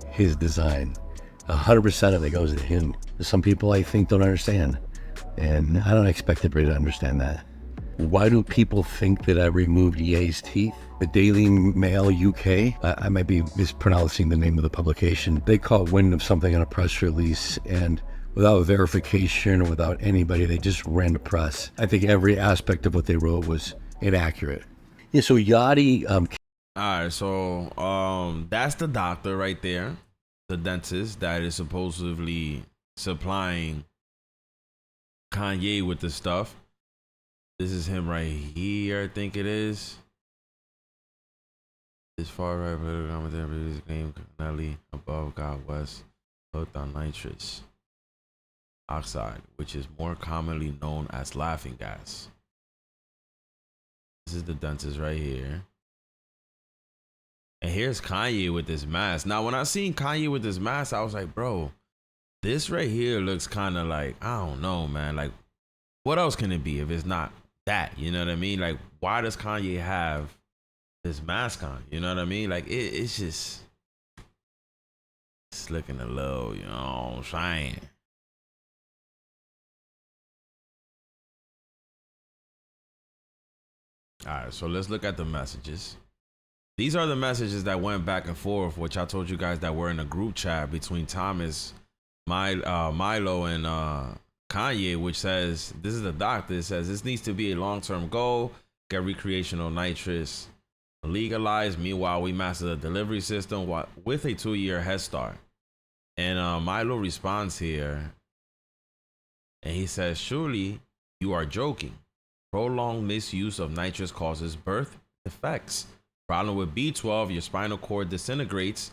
his design. 100% of it goes to him. Some people I think don't understand, and I don't expect everybody to understand that. Why do people think that I removed Ye's teeth? The Daily Mail UK, I might be mispronouncing the name of the publication. They caught wind of something in a press release, and without verification or without anybody. They just ran the press. I think every aspect of what they wrote was inaccurate. Yeah, so Yachty... All right, so that's the doctor right there, the dentist that is supposedly supplying Kanye with the stuff. This is him right here, I think it is. This far right political commentary game Nelly above God West hooked on nitrous oxide, which is more commonly known as laughing gas. This is the dentist right here. And here's Kanye with this mask. Now, when I seen Kanye with this mask, I was like, bro, this right here looks kind of like, I don't know, man. Like, what else can it be if it's not that? You know what I mean? Like, why does Kanye have this mask on? You know what I mean? Like, it's just, it's looking a little, you know, shiny. All right, so let's look at the messages. These are the messages that went back and forth, which I told you guys that were in a group chat between Thomas, Milo, and Kanye, which says, this is the doctor. It says, this needs to be a long-term goal. Get recreational nitrous legalized. Meanwhile, we master the delivery system with a 2-year head start. And Milo responds here, and he says, surely you are joking. Prolonged misuse of nitrous causes birth defects. Problem with B12, your spinal cord disintegrates.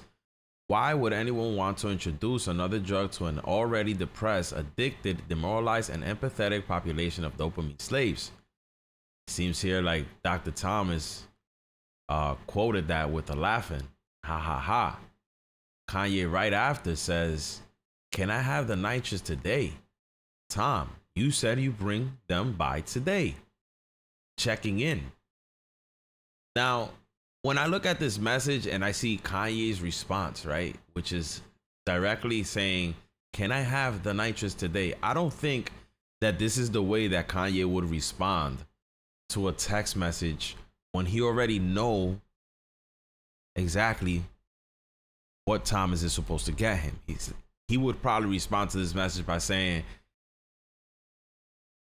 Why would anyone want to introduce another drug to an already depressed, addicted, demoralized, and empathetic population of dopamine slaves? It seems here like Dr. Thomas quoted that with a laughing, ha ha ha. Kanye right after says, can I have the nitrous today? Tom, you said you bring them by today. Checking in. Now, when I look at this message and I see Kanye's response, right, which is directly saying, can I have the nitrous today? I don't think that this is the way that Kanye would respond to a text message when he already know exactly what Thomas is supposed to get him. He would probably respond to this message by saying,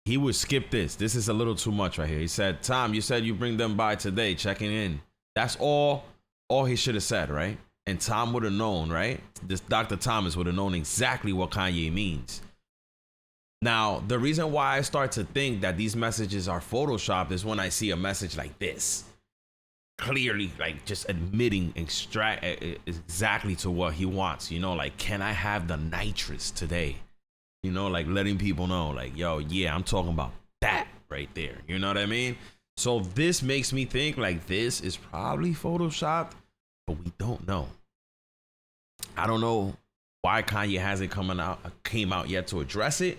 he would skip this. This is a little too much right here. He said, Tom, you said you bring them by today, checking in. That's all he should have said, right? And Tom would have known, right? This Dr. Thomas would have known exactly what Kanye means. Now, the reason why I start to think that these messages are photoshopped is when I see a message like this. Clearly, like, just admitting exactly to what he wants. You know, like, can I have the nitrous today? You know, like letting people know, like, yo, yeah, I'm talking about that right there. You know what I mean? So this makes me think like this is probably photoshopped, but we don't know. I don't know why Kanye hasn't came out yet to address it,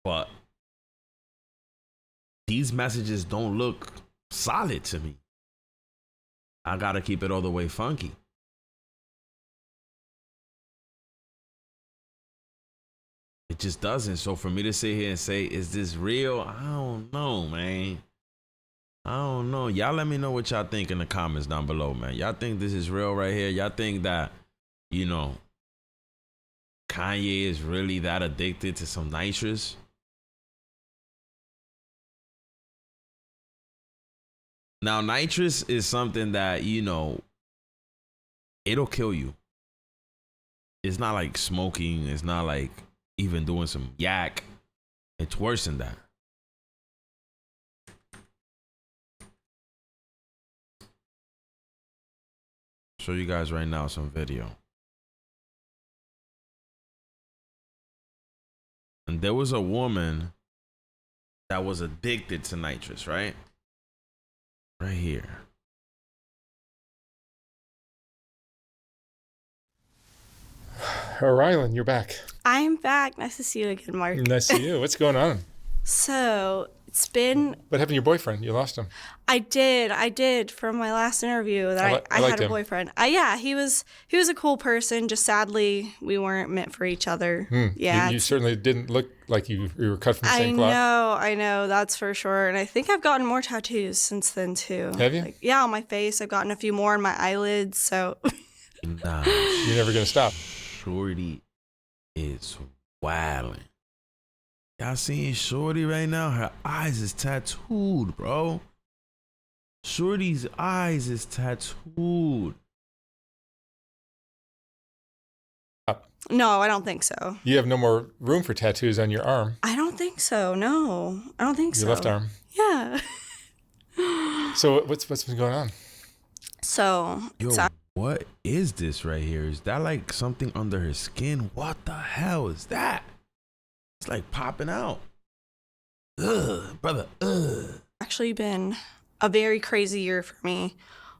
but these messages don't look solid to me. I gotta keep it all the way funky. It just doesn't. So for me to sit here and say, is this real? I don't know, man. I don't know. Y'all let me know what y'all think in the comments down below, man. Y'all think this is real right here? Y'all think that, you know, Kanye is really that addicted to some nitrous? Now, nitrous is something that, you know, it'll kill you. It's not like smoking. It's not like even doing some yak. It's worse than that. Show you guys right now some video. And there was a woman that was addicted to nitrous, right? Right here. Rylan, you're back. I'm back. Nice to see you again, Mark. Nice to see you. What's going on? So it's been. What happened to your boyfriend? You lost him. I did from my last interview that I had a boyfriend. Yeah, he was a cool person. Just sadly, we weren't meant for each other. Yeah, you certainly didn't look like you were cut from the same cloth. I know, that's for sure. And I think I've gotten more tattoos since then too. Have you? Like, yeah, on my face. I've gotten a few more on my eyelids. So. Nah, you're never gonna stop. Shorty is wildin'. Y'all seeing Shorty right now? Her eyes is tattooed, bro. Shorty's eyes is tattooed. No, I don't think so. You have no more room for tattoos on your arm. I don't think so. No, I don't think so. Your left arm. Yeah. So what's been going on? So, Yo, what is this right here? Is that like something under her skin? What the hell is that? It's like popping out. Ugh, brother, ugh. Actually been a very crazy year for me.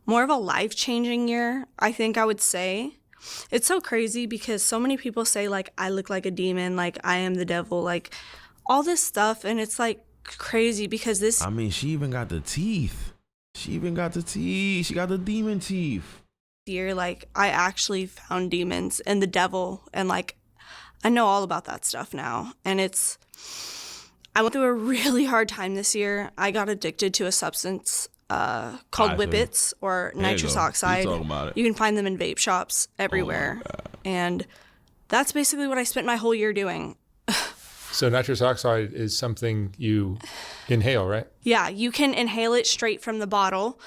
More of a life-changing year, I think I would say. It's so crazy because so many people say, like, I look like a demon, like, I am the devil, like, all this stuff. And it's, like, crazy because this... I mean, she even got the teeth. She got the demon teeth. Year, like, I actually found demons and the devil. And, like, I know all about that stuff now. And it's... I went through a really hard time this year. I got addicted to a substance called Whippets or nitrous oxide. You can find them in vape shops everywhere. And that's basically what I spent my whole year doing. So nitrous oxide is something you inhale, right? Yeah, you can inhale it straight from the bottle,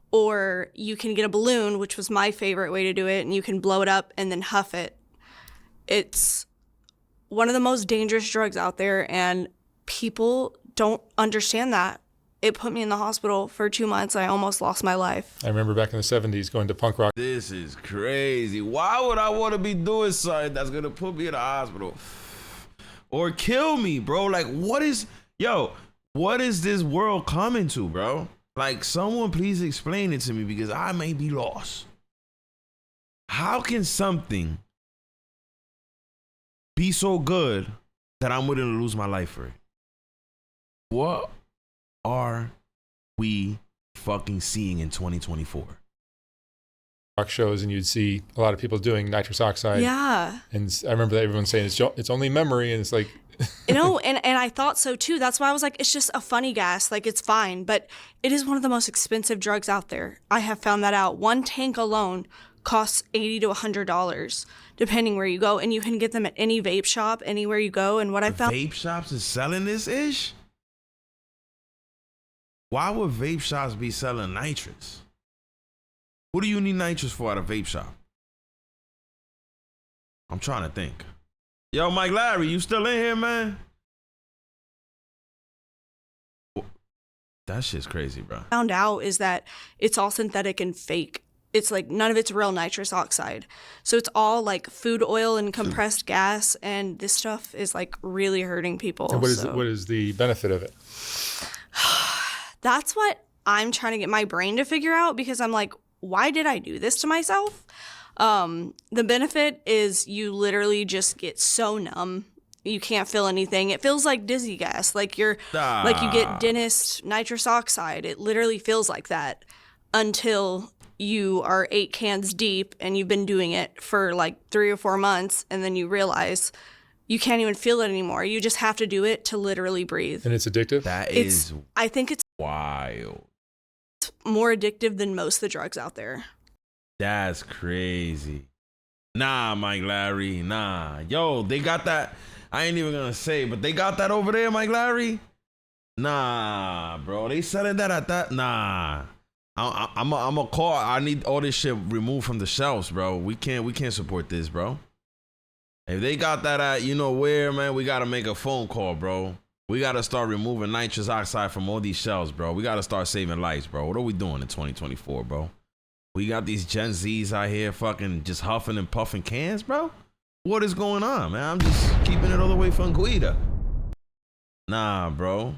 or you can get a balloon, which was my favorite way to do it, and you can blow it up and then huff it. It's one of the most dangerous drugs out there, and people don't understand that. It put me in the hospital for 2 months. I almost lost my life. I remember back in the 70s going to punk rock. This is crazy. Why would I want to be doing something that's going to put me in the hospital? Or kill me, bro? Like, what is this world coming to, bro? Like, someone please explain it to me because I may be lost. How can something be so good that I'm willing to lose my life for it? What are we fucking seeing in 2024? Rock shows, and you'd see a lot of people doing nitrous oxide. Yeah. And I remember that everyone saying it's only memory, and it's like... You know, and I thought so too. That's why I was like, it's just a funny gas, like it's fine. But it is one of the most expensive drugs out there. I have found that out. One tank alone costs $80 to $100, depending where you go. And you can get them at any vape shop, anywhere you go. And what I found... Vape shops is selling this ish? Why would vape shops be selling nitrous? What do you need nitrous for at a vape shop? I'm trying to think. Yo, Mike Larry, you still in here, man? That shit's crazy, bro. Found out is that it's all synthetic and fake. It's like none of it's real nitrous oxide. So it's all like food oil and compressed gas, and this stuff is like really hurting people. And what is the benefit of it? That's what I'm trying to get my brain to figure out, because I'm like, why did I do this to myself? The benefit is you literally just get so numb. You can't feel anything. It feels like dizzy gas, like you get dentist nitrous oxide. It literally feels like that until you are 8 cans deep and you've been doing it for like 3 or 4 months, and then you realize you can't even feel it anymore. You just have to do it to literally breathe. And it's addictive? I think it's wild. It's more addictive than most of the drugs out there. That's crazy. Nah, Mike Larry, nah. Yo, they got that. I ain't even gonna say, but they got that over there, Mike Larry? Nah, bro. They selling that at that? Nah. I'm a call. I need all this shit removed from the shelves, bro. We can't support this, bro. If they got that at you know where, man, we gotta make a phone call, bro. We gotta start removing nitrous oxide from all these shelves, bro. We gotta start saving lives, bro. What are we doing in 2024, bro? We got these Gen Zs out here fucking just huffing and puffing cans, bro. What is going on, man? I'm just keeping it all the way from Guida. Nah, bro.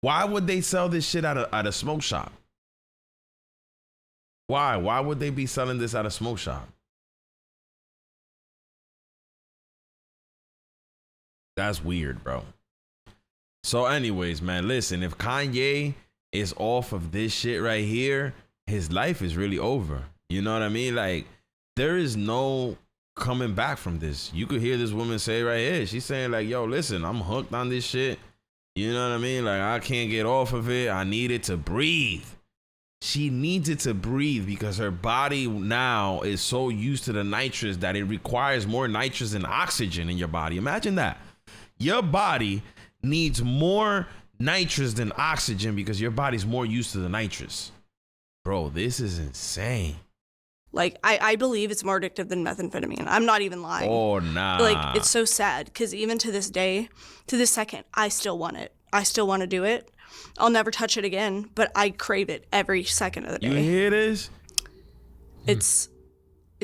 Why would they sell this shit at a smoke shop? Why? Why would they be selling this at a smoke shop? That's weird, bro. So anyways, man, listen, if Kanye is off of this shit right here, his life is really over. You know what I mean? Like, there is no coming back from this. You could hear this woman say right here, she's saying like, yo, listen, I'm hooked on this shit. You know what I mean? Like, I can't get off of it. I need it to breathe. She needs it to breathe because her body now is so used to the nitrous that it requires more nitrous than oxygen in your body. Imagine that. Your body needs more nitrous than oxygen because your body's more used to the nitrous. Bro, this is insane. Like, I believe it's more addictive than methamphetamine. I'm not even lying. Oh, nah. Like, it's so sad because even to this day, to this second, I still want it. I still want to do it. I'll never touch it again, but I crave it every second of the day. You hear this? It's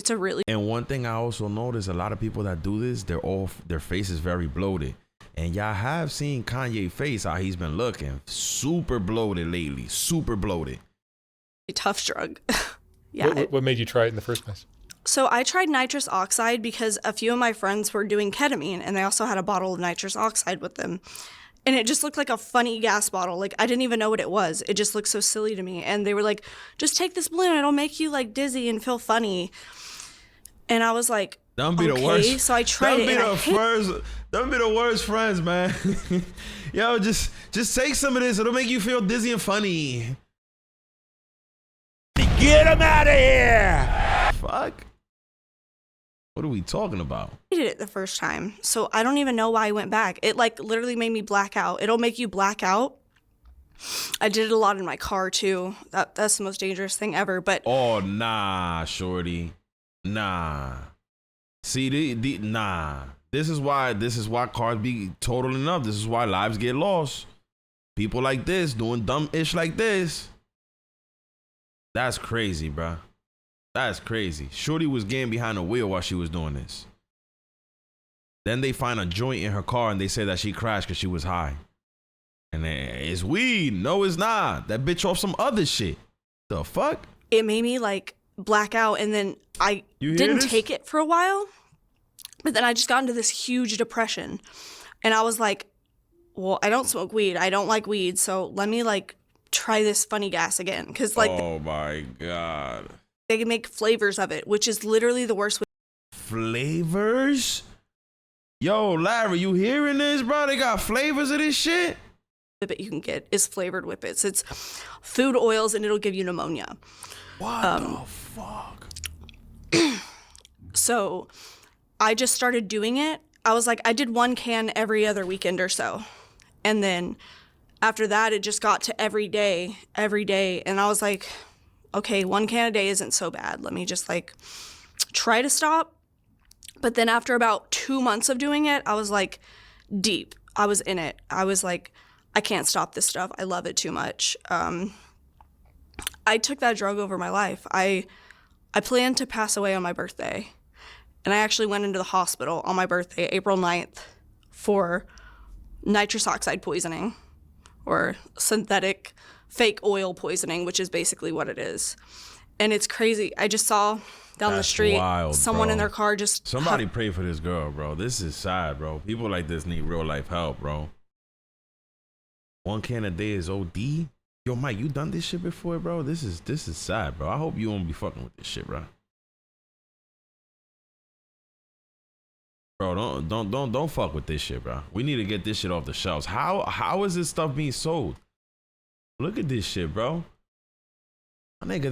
a really... And one thing I also notice, a lot of people that do this, their face is very bloated. And y'all have seen Kanye face, how he's been looking. Super bloated lately. Super bloated. A tough drug. Yeah. What made you try it in the first place? So I tried nitrous oxide because a few of my friends were doing ketamine, and they also had a bottle of nitrous oxide with them. And it just looked like a funny gas bottle. Like, I didn't even know what it was. It just looked so silly to me. And they were like, just take this balloon. It'll make you, like, dizzy and feel funny. And I was like, Don't be okay. the worst. So I tried it. Don't be the worst friends, man. Yo, just take some of this. It'll make you feel dizzy and funny. Get him out of here! Fuck. What are we talking about? I did it the first time, so I don't even know why I went back. It like literally made me black out. It'll make you black out. I did it a lot in my car too. That's the most dangerous thing ever. But oh nah, shorty, nah. See, nah. This is why cars be totaling up. This is why lives get lost. People like this doing dumb ish like this. That's crazy, bruh. That's crazy. Shorty was getting behind the wheel while she was doing this. Then they find a joint in her car and they say that she crashed because she was high. And it's weed. No, it's not. That bitch off some other shit. The fuck? it made me like black out, and then I didn't take it for a while. But then I just got into this huge depression, and I was like, well, I don't smoke weed. I don't like weed. So let me like try this funny gas again. Cause like, oh my God. They can make flavors of it, which is literally the worst. Flavors? Yo, Larry, you hearing this, bro? They got flavors of this shit? That you can get is flavored Whippets. It's food oils and it'll give you pneumonia. What the fuck? So I just started doing it. I was like, I did 1 can every other weekend or so. And then after that, it just got to every day. And I was like, okay, 1 can a day isn't so bad. Let me just like try to stop. But then after about 2 months of doing it, I was like deep. I was in it. I was like, I can't stop this stuff. I love it too much. I took that drug over my life. I planned to pass away on my birthday. And I actually went into the hospital on my birthday, April 9th, for nitrous oxide poisoning, or synthetic fake oil poisoning, which is basically what it is. And it's crazy. I just saw down the street someone in their car just... Somebody pray for this girl, bro. This is sad, bro. People like this need real life help, bro. 1 can a day is OD? Yo, Mike, you done this shit before, bro? This is sad, bro. I hope you won't be fucking with this shit, bro. Bro, don't fuck with this shit, bro. We need to get this shit off the shelves. How is this stuff being sold? Look at this shit, bro. My nigga,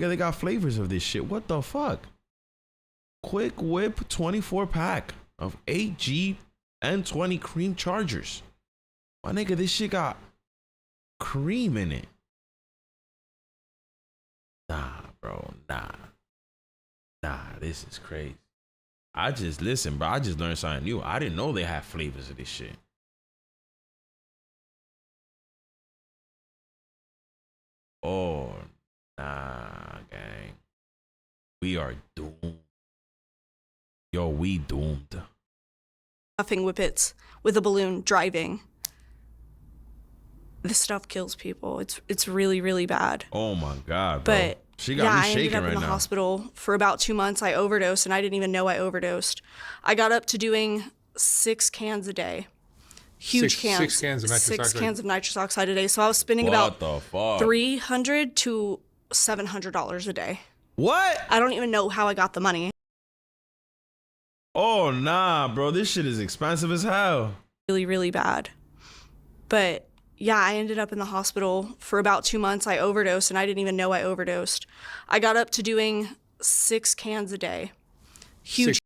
they got flavors of this shit. What the fuck? Quick Whip 24 pack of 8G and 20 cream chargers. My nigga, this shit got cream in it. Nah, bro, nah, this is crazy. I just learned something new. I didn't know they had flavors of this shit. Oh, nah, gang. We are doomed. Yo, we doomed. Puffing Whippets with a balloon driving. This stuff kills people. It's really, really bad. Oh my God, bro. But she got me shaking right now. I ended up in the hospital for about 2 months. I overdosed, and I didn't even know I overdosed. I got up to doing 6 cans a day. Huge cans. 6 cans of nitrous oxide. 6 cans of nitrous oxide a day. So I was spending about $300 to $700 a day. What? I don't even know how I got the money. Oh, nah, bro. This shit is expensive as hell. Really, really bad. But yeah, I ended up in the hospital for about 2 months. I overdosed, and I didn't even know I overdosed. I got up to doing 6 cans a day. Huge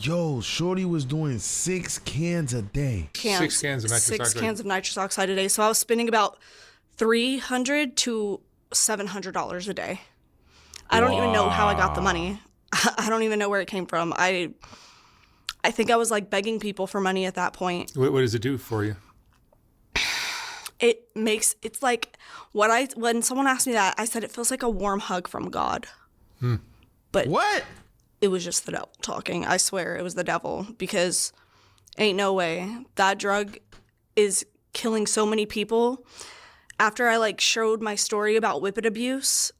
Yo, Shorty was doing 6 cans a day. cans. 6 cans of nitrous 6 oxide. cans of nitrous oxide a day. So I was spending about $300 to $700 a day. I don't even know how I got the money. I don't even know where it came from. I think I was like begging people for money at that point. What does it do for you? It's like when someone asked me that, I said it feels like a warm hug from God. But what? It was just the devil talking. I swear it was the devil, because ain't no way. That drug is killing so many people. After I like showed my story about Whippet abuse,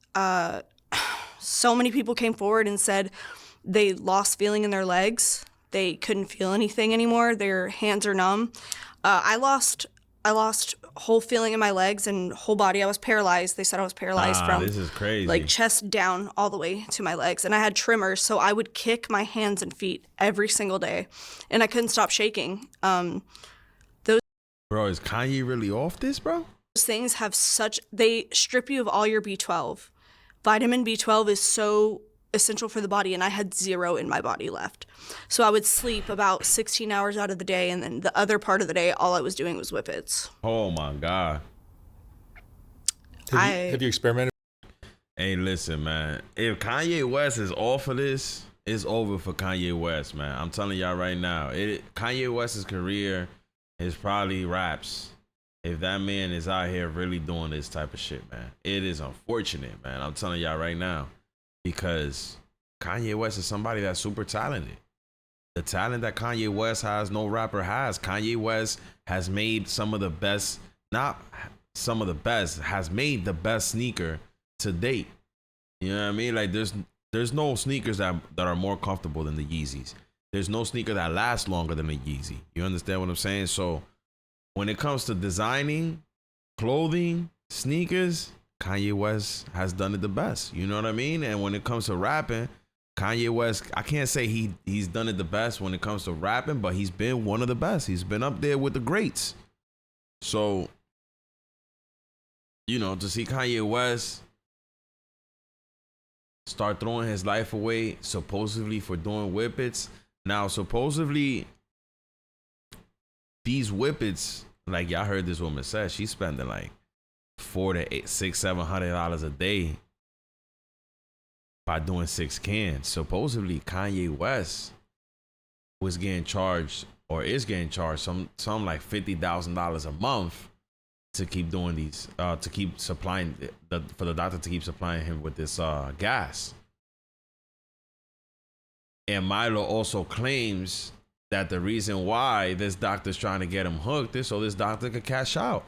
so many people came forward and said they lost feeling in their legs. They couldn't feel anything anymore. Their hands are numb. I lost whole feeling in my legs and whole body. I was paralyzed. They said I was paralyzed from this is crazy. like chest down all the way to my legs. And I had tremors, so I would kick my hands and feet every single day, and I couldn't stop shaking. Bro, is Kanye really off this, bro? Those things have they strip you of all your B12. Vitamin B12 is so essential for the body, and I had 0 in my body left. So I would sleep about 16 hours out of the day, and then the other part of the day, all I was doing was Whippets. Oh my God. Have you experimented? Hey, listen, man. If Kanye West is off of this, it's over for Kanye West, man. I'm telling y'all right now. Kanye West's career is probably raps. If that man is out here really doing this type of shit, man. It is unfortunate, man. I'm telling y'all right now. Because Kanye West is somebody that's super talented. The talent that Kanye West has, no rapper has. Kanye West has made some of the best, not some of the best, has made the best sneaker to date. You know what I mean? Like there's no sneakers that are more comfortable than the Yeezys. There's no sneaker that lasts longer than the Yeezy. You understand what I'm saying? So when it comes to designing, clothing, sneakers, Kanye West has done it the best. You know what I mean? And when it comes to rapping, Kanye West, I can't say he's done it the best when it comes to rapping, but he's been one of the best. He's been up there with the greats. So, you know, to see Kanye West start throwing his life away, supposedly for doing Whippets. Now, supposedly, these Whippets, like y'all heard this woman say, she's spending like $400 to $700 a day by doing 6 cans. Supposedly Kanye West was getting charged, or is getting charged, some like $50,000 a month to keep doing these, to keep supplying for the doctor to keep supplying him with this gas. And Milo also claims that the reason why this doctor's trying to get him hooked is so this doctor could cash out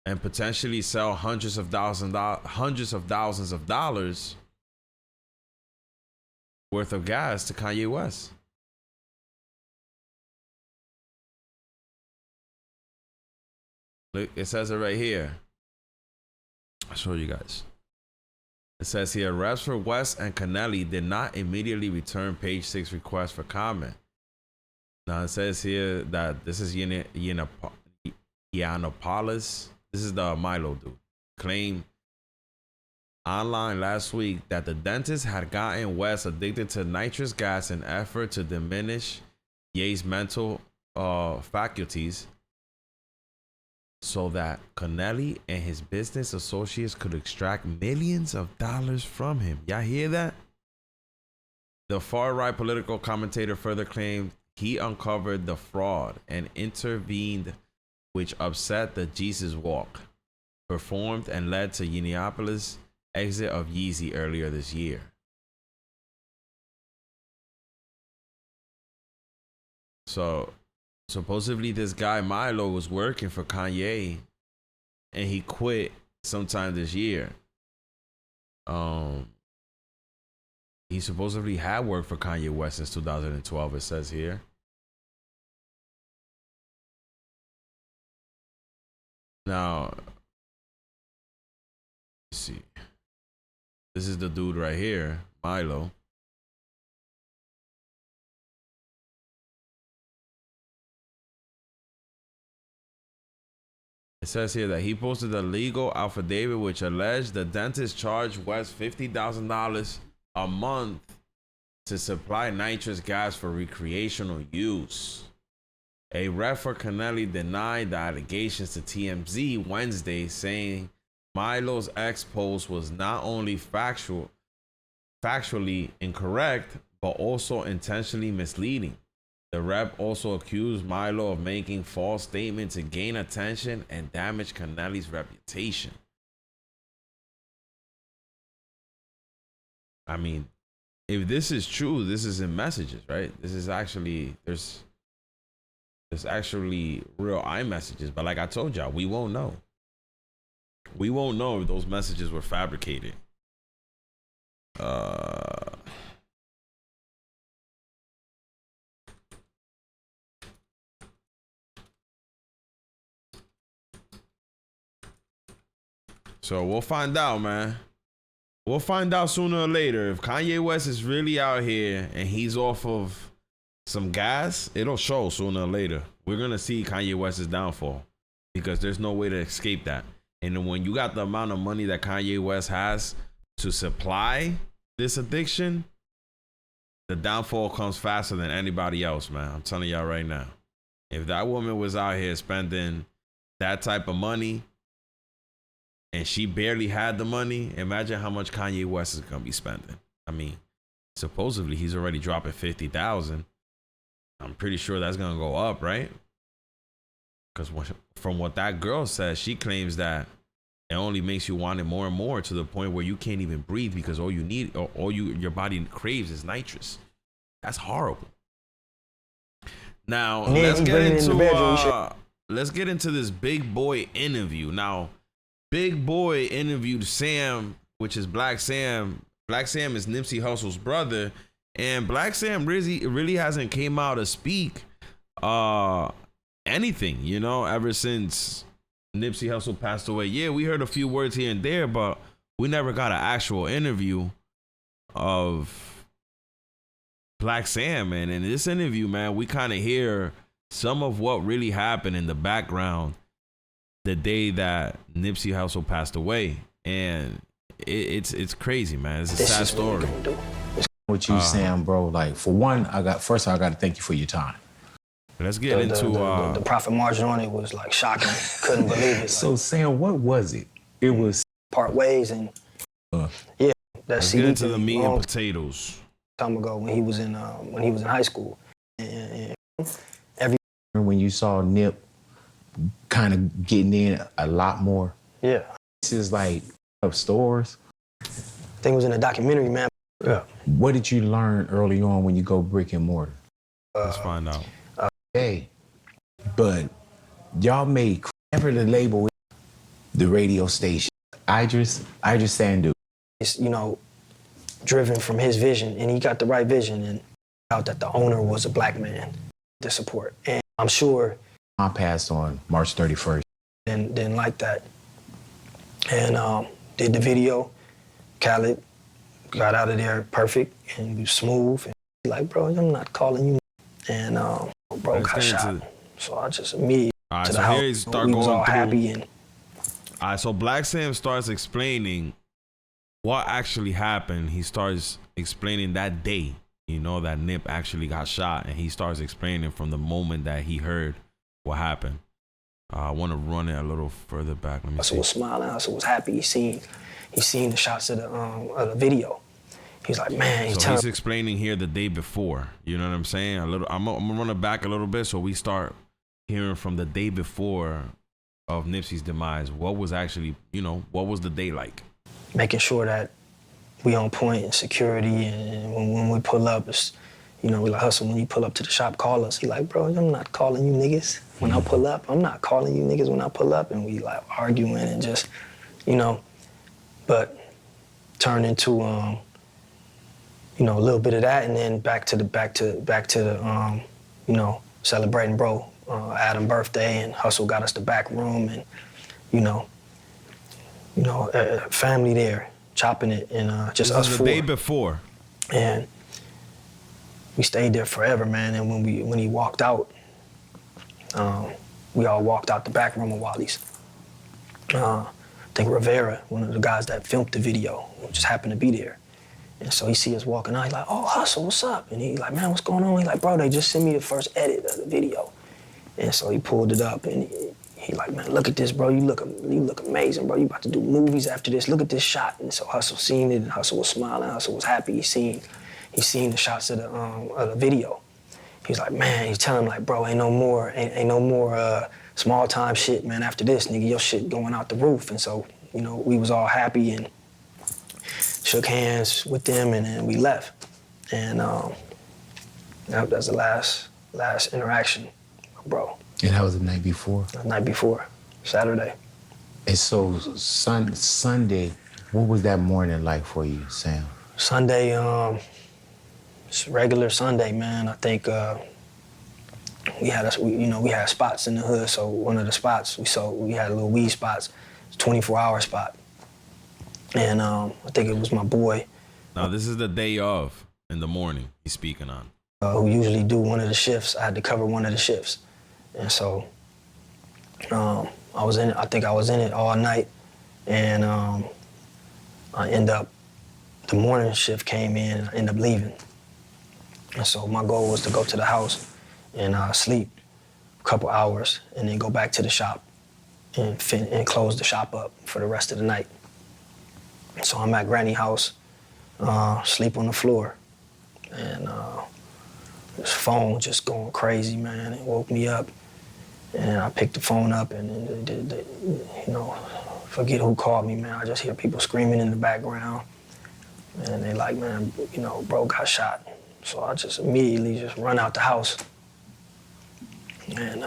and potentially sell hundreds of thousands of dollars worth of gas to Kanye West. Look, it says it right here. I'll show you guys. It says here, reps for West and Kanye did not immediately return page 6 request for comment. Now it says here that this is Yiannopoulos. This is the Milo dude. Claimed online last week that the dentist had gotten West addicted to nitrous gas in effort to diminish Ye's mental faculties so that Kanye and his business associates could extract millions of dollars from him. Y'all hear that? The far-right political commentator further claimed he uncovered the fraud and intervened, which upset the Jesus Walk performed and led to Yiannopoulos' exit of Yeezy earlier this year. So supposedly this guy Milo was working for Kanye and he quit sometime this year. He supposedly had worked for Kanye West since 2012, it says here. Now, let's see. This is the dude right here, Milo. It says here that he posted a legal affidavit which alleged the dentist charged West $50,000 a month to supply nitrous gas for recreational use. A rep for Kanye denied the allegations to TMZ Wednesday, saying Milo's ex post was not only factually incorrect, but also intentionally misleading. The rep also accused Milo of making false statements to gain attention and damage Kanye's reputation. I mean, if this is true, this is in messages, right? This is actually, there's actually real iMessages, but like I told y'all, we won't know. We won't know if those messages were fabricated. So we'll find out, man. We'll find out sooner or later. If Kanye West is really out here and he's off of some gas, it'll show sooner or later. We're gonna see Kanye West's downfall because there's no way to escape that. And when you got the amount of money that Kanye West has to supply this addiction, the downfall comes faster than anybody else, man. I'm telling y'all right now. If that woman was out here spending that type of money and she barely had the money, imagine how much Kanye West is gonna be spending. I mean, supposedly he's already dropping 50,000. I'm pretty sure that's gonna go up, right? Because from what that girl says, she claims that it only makes you want it more and more to the point where you can't even breathe because all you need, or all your body craves is nitrous. That's horrible. Now let's get into this Big Boy interview. Now, Big Boy interviewed Sam, which is Black Sam. Black Sam is Nipsey Hussle's brother, and Black Sam really hasn't came out to speak anything, you know, ever since Nipsey Hussle passed away. Yeah, we heard a few words here and there, but we never got an actual interview of Black Sam, man. And in this interview, man, we kind of hear some of what really happened in the background the day that Nipsey Hussle passed away. And it's crazy, man. It's a sad story. What you saying, bro? Like, for one, I got to thank you for your time. Let's get into the profit margin on it was like shocking. Couldn't believe it. So, Sam, what was it? It was part ways, and yeah, let's get into the meat and potatoes. Time ago when he was in high school, and when you saw Nip kind of getting in a lot more. Yeah, this is like of stores. I think it was in a documentary, man. Yeah. What did you learn early on when you go brick and mortar? Let's find out. Hey, but y'all made whatever the label, the radio station. Idris Sandu. It's, you know, driven from his vision, and he got the right vision, and out that the owner was a black man to support. And I'm sure I passed on March 31st. Didn't like that. And did the video. Khaled got out of there perfect and smooth. And like, bro, I'm not calling you. And bro got shot. So I just immediately to the house. We was all happy. And all right, so Black Sam starts explaining what actually happened. He starts explaining that day, you know, that Nip actually got shot, and he starts explaining from the moment that he heard what happened. I want to run it a little further back. Let me see. I was smiling. I was happy. He seen the shots of the video. He's like, man. He's explaining here the day before. You know what I'm saying? I'm gonna run it back a little bit so we start hearing from the day before of Nipsey's demise. What was actually, you know, what was the day like? Making sure that we on point in security, and when we pull up, it's, you know, we like, Hustle, when you pull up to the shop, call us. He like, bro, I'm not calling you niggas when I pull up. I'm not calling you niggas when I pull up. And we like arguing and just, you know, but turn into, you know, a little bit of that, and then back to the, you know, celebrating bro Adam's birthday, and Hustle got us the back room, and you know, family there chopping it, and just us four. The day before, and we stayed there forever, man. And when he walked out, we all walked out the back room of Wally's. I think Rivera, one of the guys that filmed the video, just happened to be there. And so he see us walking out, he's like, oh, Hustle, what's up? And he like, man, what's going on? He's like, bro, they just sent me the first edit of the video. And so he pulled it up and he like, man, look at this, bro. You look amazing, bro. You about to do movies after this. Look at this shot. And so Hustle seen it and Hustle was smiling. Hustle was happy. He seen the shots of the video. He's like, man, he's telling him like, bro, ain't no more small time shit, man. After this, nigga, your shit going out the roof. And so, you know, we was all happy and shook hands with them, and then we left. And that was the last interaction, bro. And that was the night before? The night before, Saturday. And so Sunday, what was that morning like for you, Sam? Sunday, it's regular Sunday, man. I think we had spots in the hood. So one of the spots we had a little weed spots, 24-hour spot. And I think it was my boy. Now, this is the day of, in the morning, he's speaking on. Who usually do one of the shifts. I had to cover one of the shifts. And so I think I was in it all night. And the morning shift came in and I ended up leaving. And so my goal was to go to the house and sleep a couple hours and then go back to the shop and close the shop up for the rest of the night. So I'm at Granny house, sleep on the floor, and this phone just going crazy, man. It woke me up, and I picked the phone up, and you know, forget who called me, man. I just hear people screaming in the background, and they like, man, you know, bro got shot. So I just immediately just run out the house, and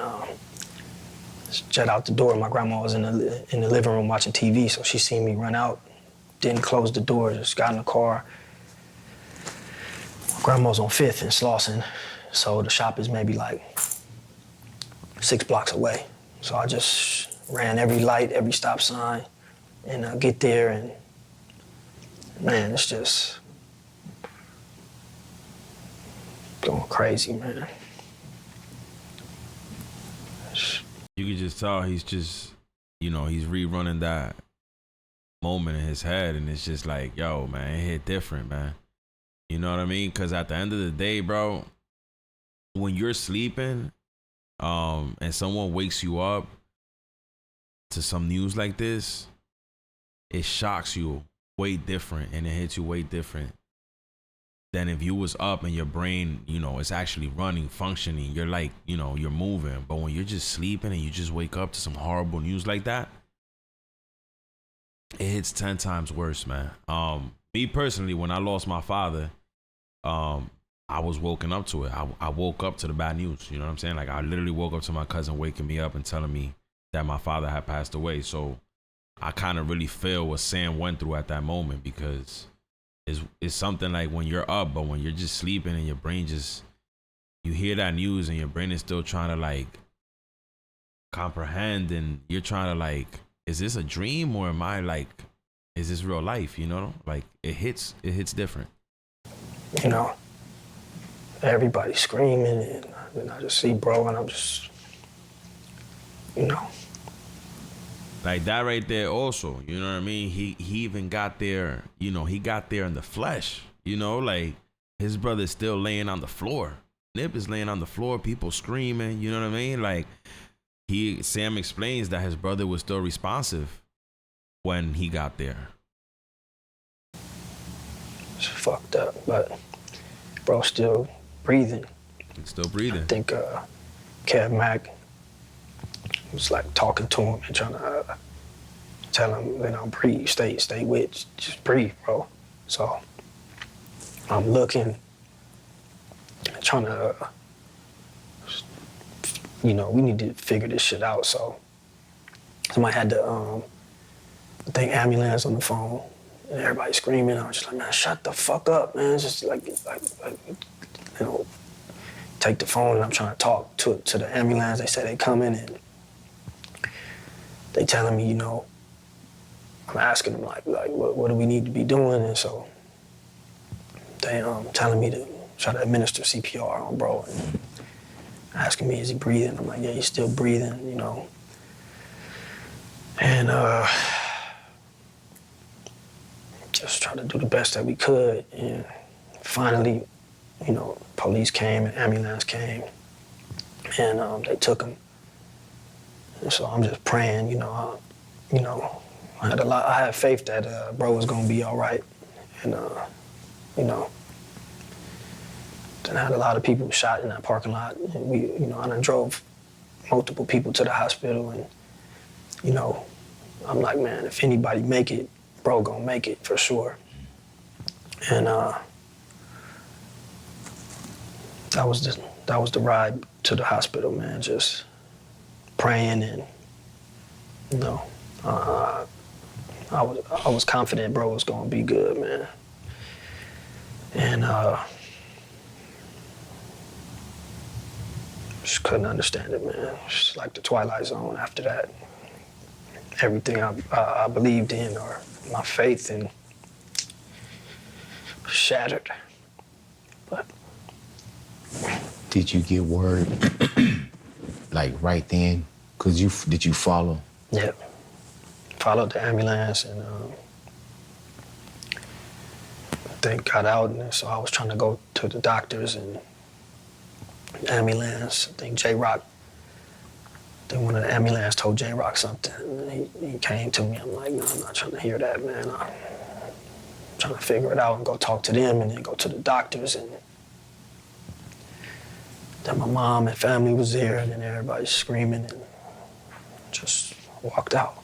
just jet out the door. My grandma was in the living room watching TV, so she seen me run out. Didn't close the door, just got in the car. My grandma's on 5th in Slauson, so the shop is maybe like 6 blocks away. So I just ran every light, every stop sign, and get there, and man, it's just going crazy, man. You can just tell he's just, you know, he's rerunning that moment in his head, and it's just like, yo, man, it hit different, man. You know what I mean? Because at the end of the day, bro, when you're sleeping and someone wakes you up to some news like this, it shocks you way different, and it hits you way different than if you was up and your brain, you know, is actually running, functioning. You're like, you know, you're moving. But when you're just sleeping and you just wake up to some horrible news like that, it hits 10 times worse, man. Me personally, when I lost my father, I was woken up to it. I woke up to the bad news. You know what I'm saying? Like, I literally woke up to my cousin waking me up and telling me that my father had passed away. So I kind of really feel what Sam went through at that moment, because it's something like when you're up, but when you're just sleeping and your brain just, you hear that news and your brain is still trying to like comprehend, and you're trying to like, is this a dream or am I like, is this real life? You know, like it hits different. You know, everybody screaming, and I just see bro, and I'm just, you know. Like that right there also, you know what I mean? He even got there, you know, he got there in the flesh, you know, like his brother's still laying on the floor. Nip is laying on the floor, people screaming, you know what I mean? Like Sam explains that his brother was still responsive when he got there. It's fucked up, but bro still breathing. He's still breathing. I think Kev Mack was like talking to him and trying to tell him, you know, breathe, stay with, just breathe, bro. So I'm looking, trying to, you know, we need to figure this shit out. So somebody had the, I think, ambulance on the phone, and everybody screaming. I was just like, man, shut the fuck up, man. It's just like, you know, take the phone, and I'm trying to talk to the ambulance. They said they coming, and they telling me, you know, I'm asking them like what do we need to be doing? And so they telling me to try to administer CPR on bro, and asking me, is he breathing? I'm like, yeah, he's still breathing, you know. And just try to do the best that we could. And finally, you know, police came and ambulance came, and they took him. And so I'm just praying, you know, I had faith that bro was gonna be all right, and you know, then I had a lot of people shot in that parking lot. And I done drove multiple people to the hospital, and you know, I'm like, man, if anybody make it, bro gonna make it for sure. And that was the ride to the hospital, man. Just praying, and you know, I was confident bro was gonna be good, man. And just couldn't understand it, man. Just like the Twilight Zone after that. Everything I believed in, or my faith in, shattered. But did you get word like right then? Did you follow? Yeah, followed the ambulance, and I think got out, and so I was trying to go to the doctors and ambulance. I think J-Rock. Then one of the ambulance told J-Rock something. And he came to me. I'm like, no, I'm not trying to hear that, man. I'm trying to figure it out and go talk to them, and then go to the doctors. And then my mom and family was there, and then everybody screaming, and just walked out.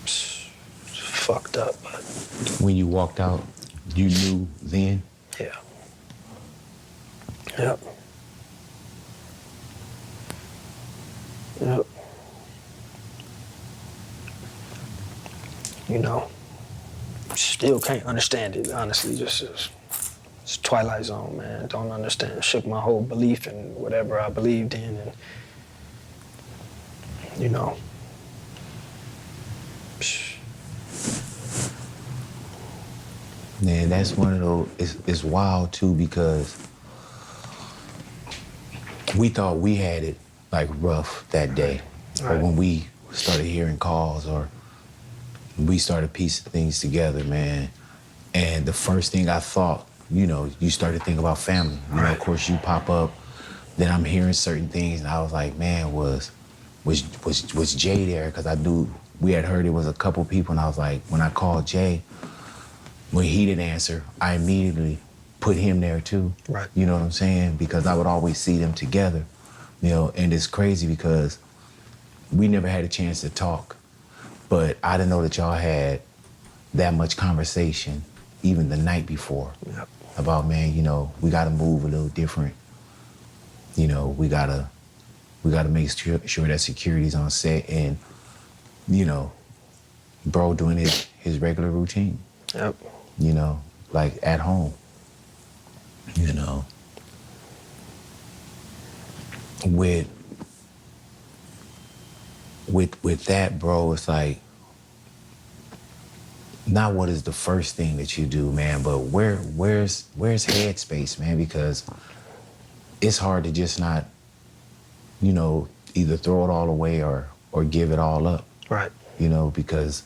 It's fucked up, but. When you walked out, you knew then? Yeah. Yep. Yep. You know, still can't understand it, honestly. Just it's Twilight Zone, man. Don't understand. Shook my whole belief in whatever I believed in, and you know. Man, that's one of those. It's wild too, because we thought we had it like rough that day, or when we started hearing calls, or we started piecing things together, man. And the first thing I thought, you know, you started thinking about family. You know, of course, you pop up. Then I'm hearing certain things, and I was like, man, was Jay there? Because I knew we had heard it was a couple people, and I was like, when I called Jay, when he didn't answer, I immediately put him there too. Right. You know what I'm saying? Because I would always see them together. You know, and it's crazy because we never had a chance to talk, but I didn't know that y'all had that much conversation even the night before. Yep. About, man, you know, we gotta move a little different. You know, we gotta make sure that security's on set, and, you know, bro doing his regular routine. Yep. You know, like at home. You know. With that, bro, it's like, not what is the first thing that you do, man, but where's headspace, man? Because it's hard to just not, you know, either throw it all away or give it all up. Right. You know, because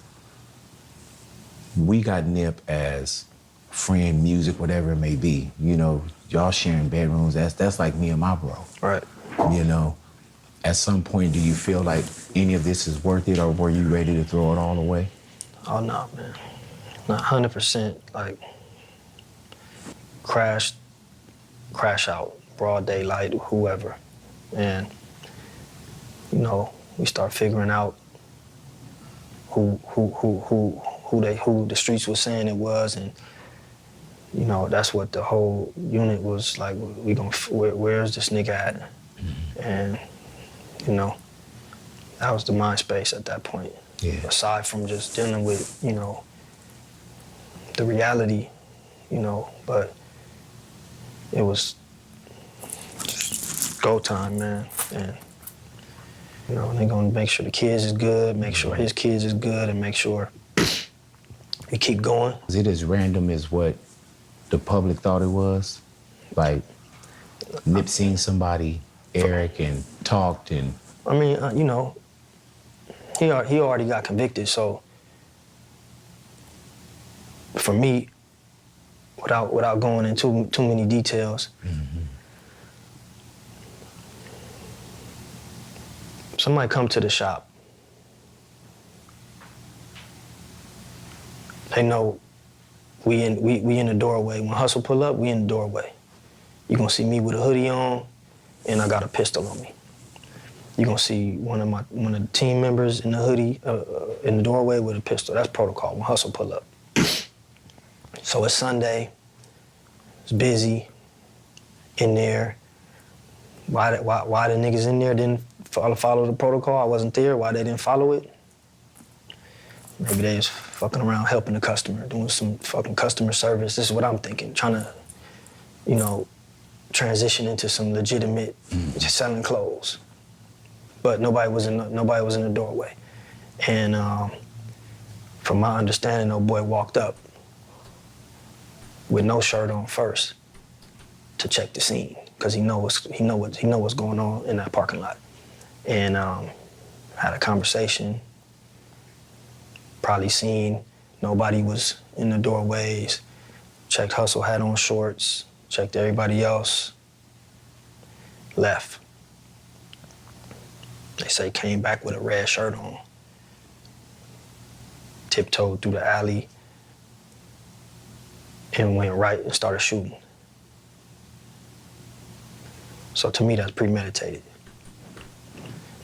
we got Nip as friend, music, whatever it may be. You know, y'all sharing bedrooms, that's like me and my bro. Right. You know, at some point, do you feel like any of this is worth it, or were you ready to throw it all away? Oh, no, man. Not 100%, like, crash out, broad daylight, whoever. And, you know, we start figuring out who the streets was saying it was, and, you know, that's what the whole unit was like, where's this nigga at? And, you know, that was the mind space at that point. Yeah. Aside from just dealing with, you know, the reality, you know, but it was just go time, man. And, you know, they're gonna make sure the kids is good, make sure his kids is good, and make sure we keep going. Is it as random as what the public thought it was? Like, Nip seeing somebody, Eric, and talked, and... I mean, you know, he already got convicted, so for me, without going into too many details, somebody come to the shop. They know we in the doorway. When Hustle pull up, we in the doorway. You gonna see me with a hoodie on, and I got a pistol on me. You gonna see one of the team members in the hoodie in the doorway with a pistol. That's protocol when Hustle pull up. So it's Sunday. It's busy in there. Why the niggas in there didn't follow the protocol? I wasn't there. Why they didn't follow it? Maybe they was fucking around helping the customer, doing some fucking customer service. This is what I'm thinking, trying to, you know, transition into some legitimate just selling clothes. But nobody was in the doorway. And from my understanding, old boy walked up with no shirt on first to check the scene, because he know what's going on in that parking lot. And had a conversation, probably seen nobody was in the doorways, checked Hustle had on shorts, checked everybody else, left. They say came back with a red shirt on, tiptoed through the alley, and went right and started shooting. So to me, that's premeditated.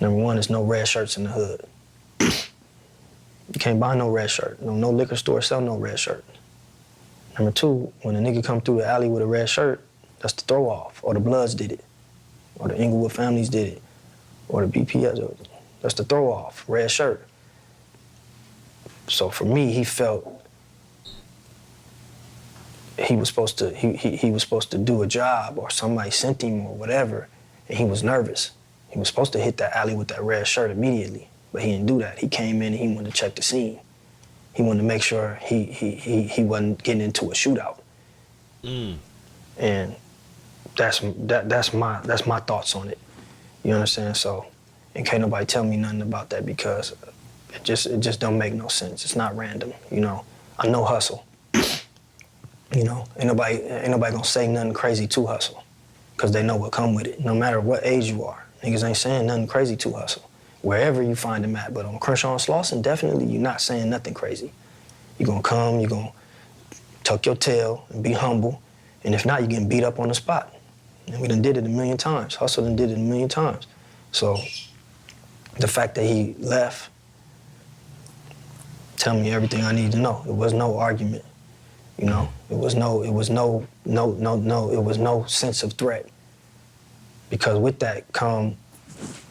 Number one, there's no red shirts in the hood. You can't buy no red shirt. No liquor store sell no red shirt. Number two, when a nigga come through the alley with a red shirt, that's the throw off, or the Bloods did it, or the Inglewood families did it, or the BPS. That's the throw off, red shirt. So for me, he felt he was supposed to do a job, or somebody sent him or whatever, and he was nervous. He was supposed to hit that alley with that red shirt immediately, but he didn't do that. He came in and he wanted to check the scene. He wanted to make sure he wasn't getting into a shootout. And that's my thoughts on it. You understand? So, and can't nobody tell me nothing about that, because it just don't make no sense. It's not random, you know. I know Hustle. You know, ain't nobody gonna say nothing crazy to Hustle, because they know what come with it. No matter what age you are, niggas ain't saying nothing crazy to Hustle, wherever you find him at. But on Crenshaw and Slauson, definitely you're not saying nothing crazy. You're gonna come, you're gonna tuck your tail and be humble, and if not, you're getting beat up on the spot. And we done did it a million times. Hustle done did it a million times. So the fact that he left tell me everything I need to know. It was no argument. You know, it was no sense of threat. Because with that come,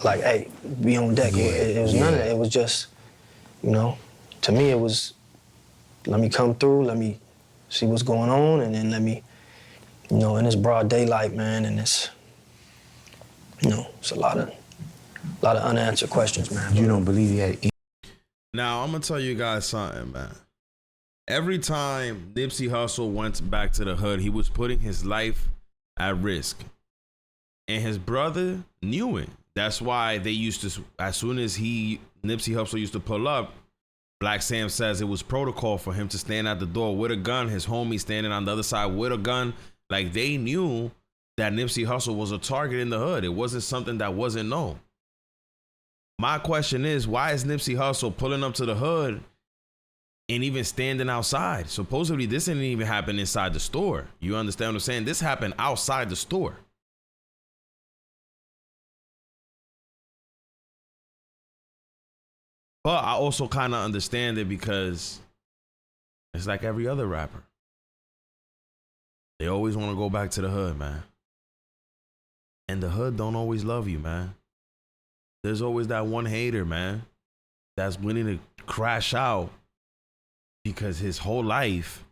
like, hey, be on deck. It was none of that. It was just, you know, to me it was, let me come through, let me see what's going on, and then let me, you know, in this broad daylight, man, and it's, you know, it's a lot of unanswered questions, man. You don't believe he had any? Now, I'm gonna tell you guys something, man. Every time Nipsey Hussle went back to the hood, he was putting his life at risk. And his brother knew it. That's why they used to, as soon as Nipsey Hussle used to pull up, Black Sam says it was protocol for him to stand at the door with a gun, his homie standing on the other side with a gun. Like, they knew that Nipsey Hussle was a target in the hood. It wasn't something that wasn't known. My question is, why is Nipsey Hussle pulling up to the hood and even standing outside? Supposedly this didn't even happen inside the store. You understand what I'm saying? This happened outside the store. But I also kind of understand it, because it's like every other rapper. They always want to go back to the hood, man. And the hood don't always love you, man. There's always that one hater, man, that's willing to crash out because his whole life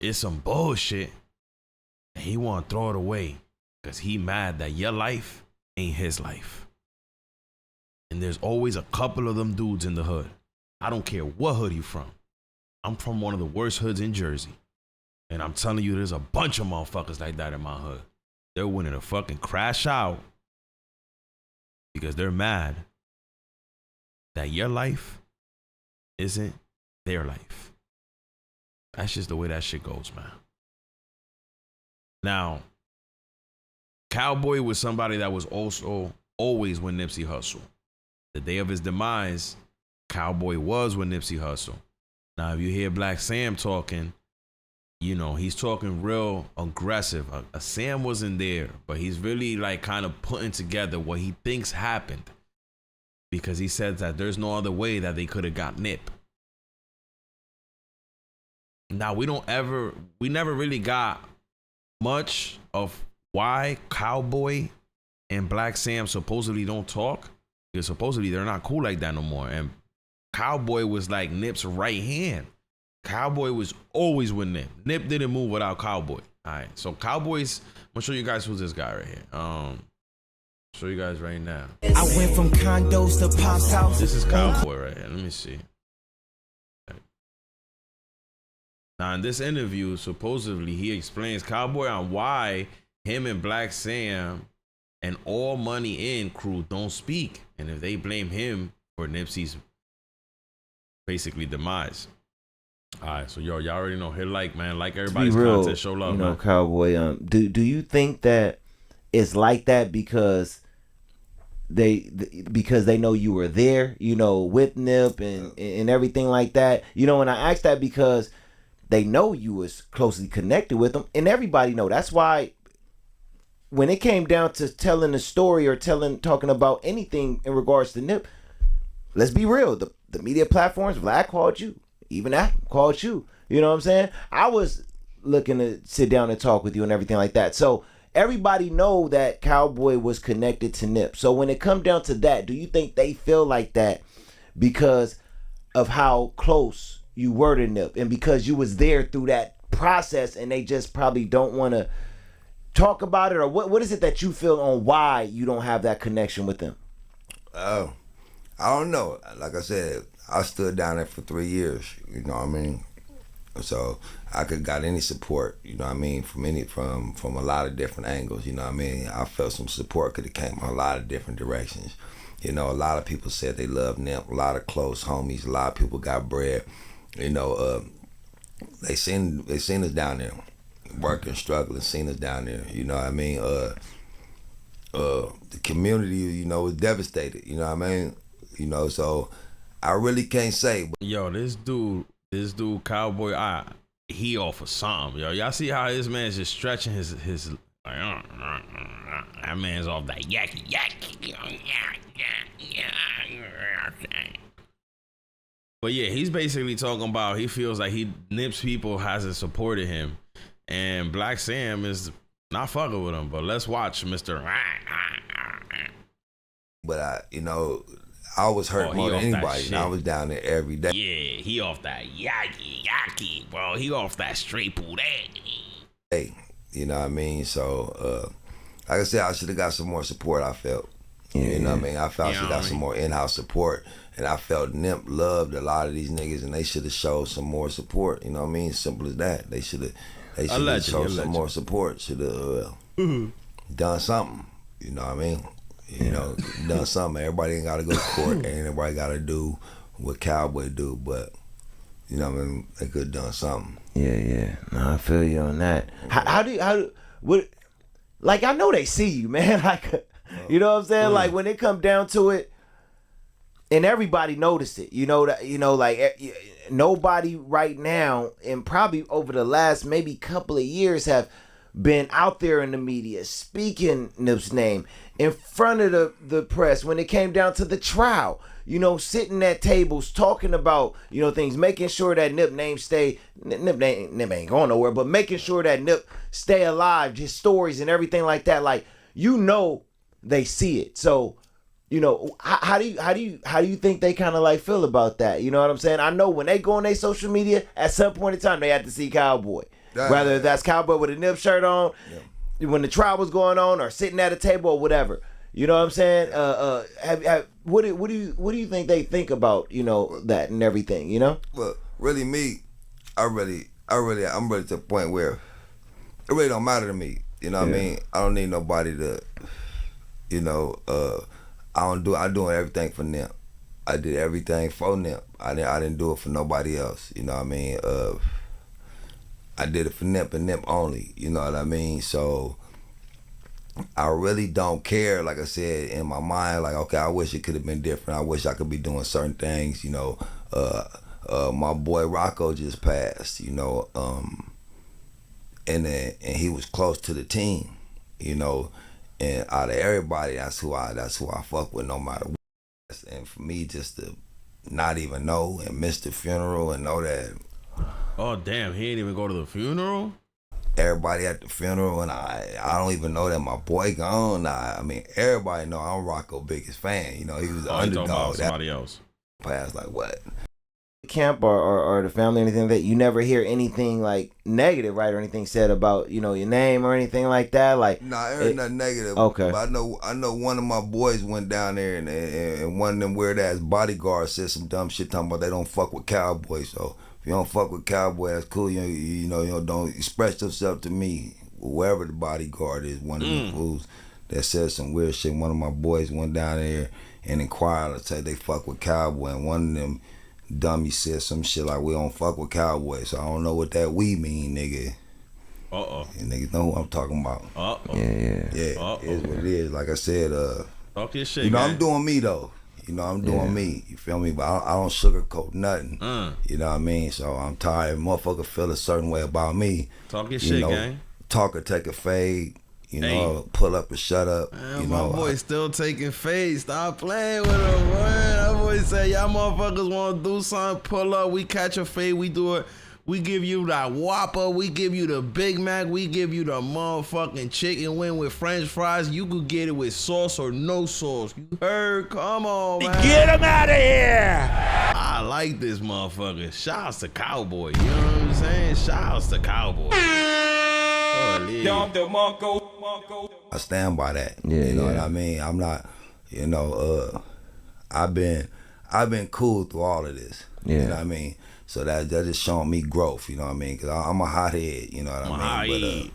is some bullshit, and he want to throw it away because he mad that your life ain't his life. And there's always a couple of them dudes in the hood. I don't care what hood you from. I'm from one of the worst hoods in Jersey, and I'm telling you, there's a bunch of motherfuckers like that in my hood. They're willing to fucking crash out because they're mad that your life isn't their life. That's just the way that shit goes, man. Now, Cowboy was somebody that was also always with Nipsey Hussle. The day of his demise, Cowboy was with Nipsey Hussle. Now, if you hear Black Sam talking, you know, he's talking real aggressive. Sam wasn't there, but he's really like kind of putting together what he thinks happened, because he said that there's no other way that they could have got Nip. Now, we never really got much of why Cowboy and Black Sam supposedly don't talk, because supposedly they're not cool like that no more. And Cowboy was like Nip's right hand. Cowboy was always with Nip. Nip didn't move without Cowboy. All right, so Cowboy's, I'm gonna show you guys who's this guy right here. Show you guys right now. I went from condos to Pop's house. This is Cowboy right here. Let me see. Now, in this interview, supposedly he explains Cowboy on why him and Black Sam and All Money In crew don't speak, and if they blame him for Nipsey's basically demise. All right, so y'all already know, hit like, man, like everybody's content, show love, you know, man. Cowboy. Do you think that it's like that because they know you were there, you know, with Nip and everything like that, you know? And I asked that because they know you was closely connected with them, and everybody know. That's why when it came down to telling the story or talking about anything in regards to Nip, let's be real, the media platforms, Vlad called you, even Adam called you. You know what I'm saying? I was looking to sit down and talk with you and everything like that. So everybody know that Cowboy was connected to Nip. So when it come down to that, do you think they feel like that because of how close you were to Nip and because you was there through that process, and they just probably don't want to talk about it? Or what is it that you feel on why you don't have that connection with them? I don't know. Like I said, I stood down there for 3 years, you know what I mean? So I could got any support, you know what I mean, from a lot of different angles, you know what I mean? I felt some support could have came from a lot of different directions. You know, a lot of people said they love Nip, a lot of close homies, a lot of people got bread. You know, they seen us down there, working, struggling, seen us down there, you know what I mean? The community, you know, was devastated, you know what I mean? You know, so I really can't say. But yo, this dude, Cowboy, he off of something, yo. Y'all see how this man's just stretching his that man's off that yakky. But yeah, he's basically talking about he feels like Nip's people hasn't supported him, and Black Sam is not fucking with him. But let's watch Mr. But you know, I was hurt more than anybody, and I was down there every day. Yeah, he off that yakky, bro. He off that straight pull that. Hey, you know what I mean? So, like I said, I should have got some more support, I felt. You know what I mean? I felt I should have got some more in-house support, and I felt Nip loved a lot of these niggas, and they should have showed some more support. You know what I mean? Simple as that. They should have showed some more support. Should have done something. You know what I mean? You know, done something. Everybody ain't got to go to court. Ain't everybody got to do what Cowboy do, but you know what I mean? They could have done something. Yeah. No, I feel you on that. Like, I know they see you, man. Like, you know what I'm saying? Like, when it come down to it, and everybody noticed it, you know, like nobody right now, and probably over the last maybe couple of years, have been out there in the media speaking Nip's name in front of the press when it came down to the trial, you know, sitting at tables talking about, you know, things, making sure that Nip ain't going nowhere, but making sure that Nip stay alive, his stories and everything like that. Like, you know, they see it. So, you know, how do you think they kind of like feel about that? You know what I'm saying? I know when they go on their social media, at some point in time, they have to see Cowboy. Whether that's Cowboy with a Nip shirt on, when the trial was going on, or sitting at a table or whatever. You know what I'm saying? What do you think they think about, you know, that and everything? You know? Well, really, me, I'm ready to the point where it really don't matter to me. You know what I mean? I don't need nobody to, you know, I'm doing everything for Nip. I did everything for Nip. I didn't do it for nobody else. You know what I mean? I did it for Nip and Nip only. You know what I mean? So I really don't care. Like I said, in my mind, like, okay, I wish it could have been different. I wish I could be doing certain things. You know, my boy Rocco just passed. You know, and he was close to the team. You know, and out of everybody, that's who I fuck with, no matter what. And for me, just to not even know and miss the funeral and know that. Oh damn, he didn't even go to the funeral? Everybody at the funeral, and I don't even know that my boy gone. I mean, everybody know I'm Rocco's biggest fan. You know, he was the underdog. About somebody else. Passed like what? Camp or the family, anything that you never hear anything like negative, right, or anything said about, you know, your name or anything like that. Like, nah, I heard nothing negative. Okay, but I know one of my boys went down there and one of them weird ass bodyguards said some dumb shit talking about they don't fuck with cowboys. So if you don't fuck with cowboys, that's cool. You know, don't express yourself to me. Whoever the bodyguard is, one of them fools that said some weird shit. One of my boys went down there and inquired and said they fuck with cowboy, and one of them dummy said some shit like we don't fuck with cowboys. So I don't know what that we mean, nigga. And niggas know who I'm talking about. Yeah. It is what it is. Like I said, talk your shit, you know, man. I'm doing me though. You know, I'm doing me. You feel me? But I don't sugarcoat nothing. You know what I mean? So I'm tired. Motherfucker feel a certain way about me. Talk your shit, know, gang. Talk or take a fade. You know, pull up or shut up. Man, you my know, boy still taking fades. Stop playing with him, man. That boy say, y'all motherfuckers want to do something, pull up, we catch a fade, we do it. We give you that Whopper, we give you the Big Mac, we give you the motherfucking chicken wing with French fries. You could get it with sauce or no sauce. You heard? Come on, man. Get him out of here! I like this motherfucker. Shouts to Cowboy. You know what I'm saying? Shouts to Cowboy. I stand by that. You know what I mean? I'm not, you know, I've been cool through all of this. You know what I mean? So that just showing me growth, you know what I mean? Cause I'm a hothead, you know what I mean?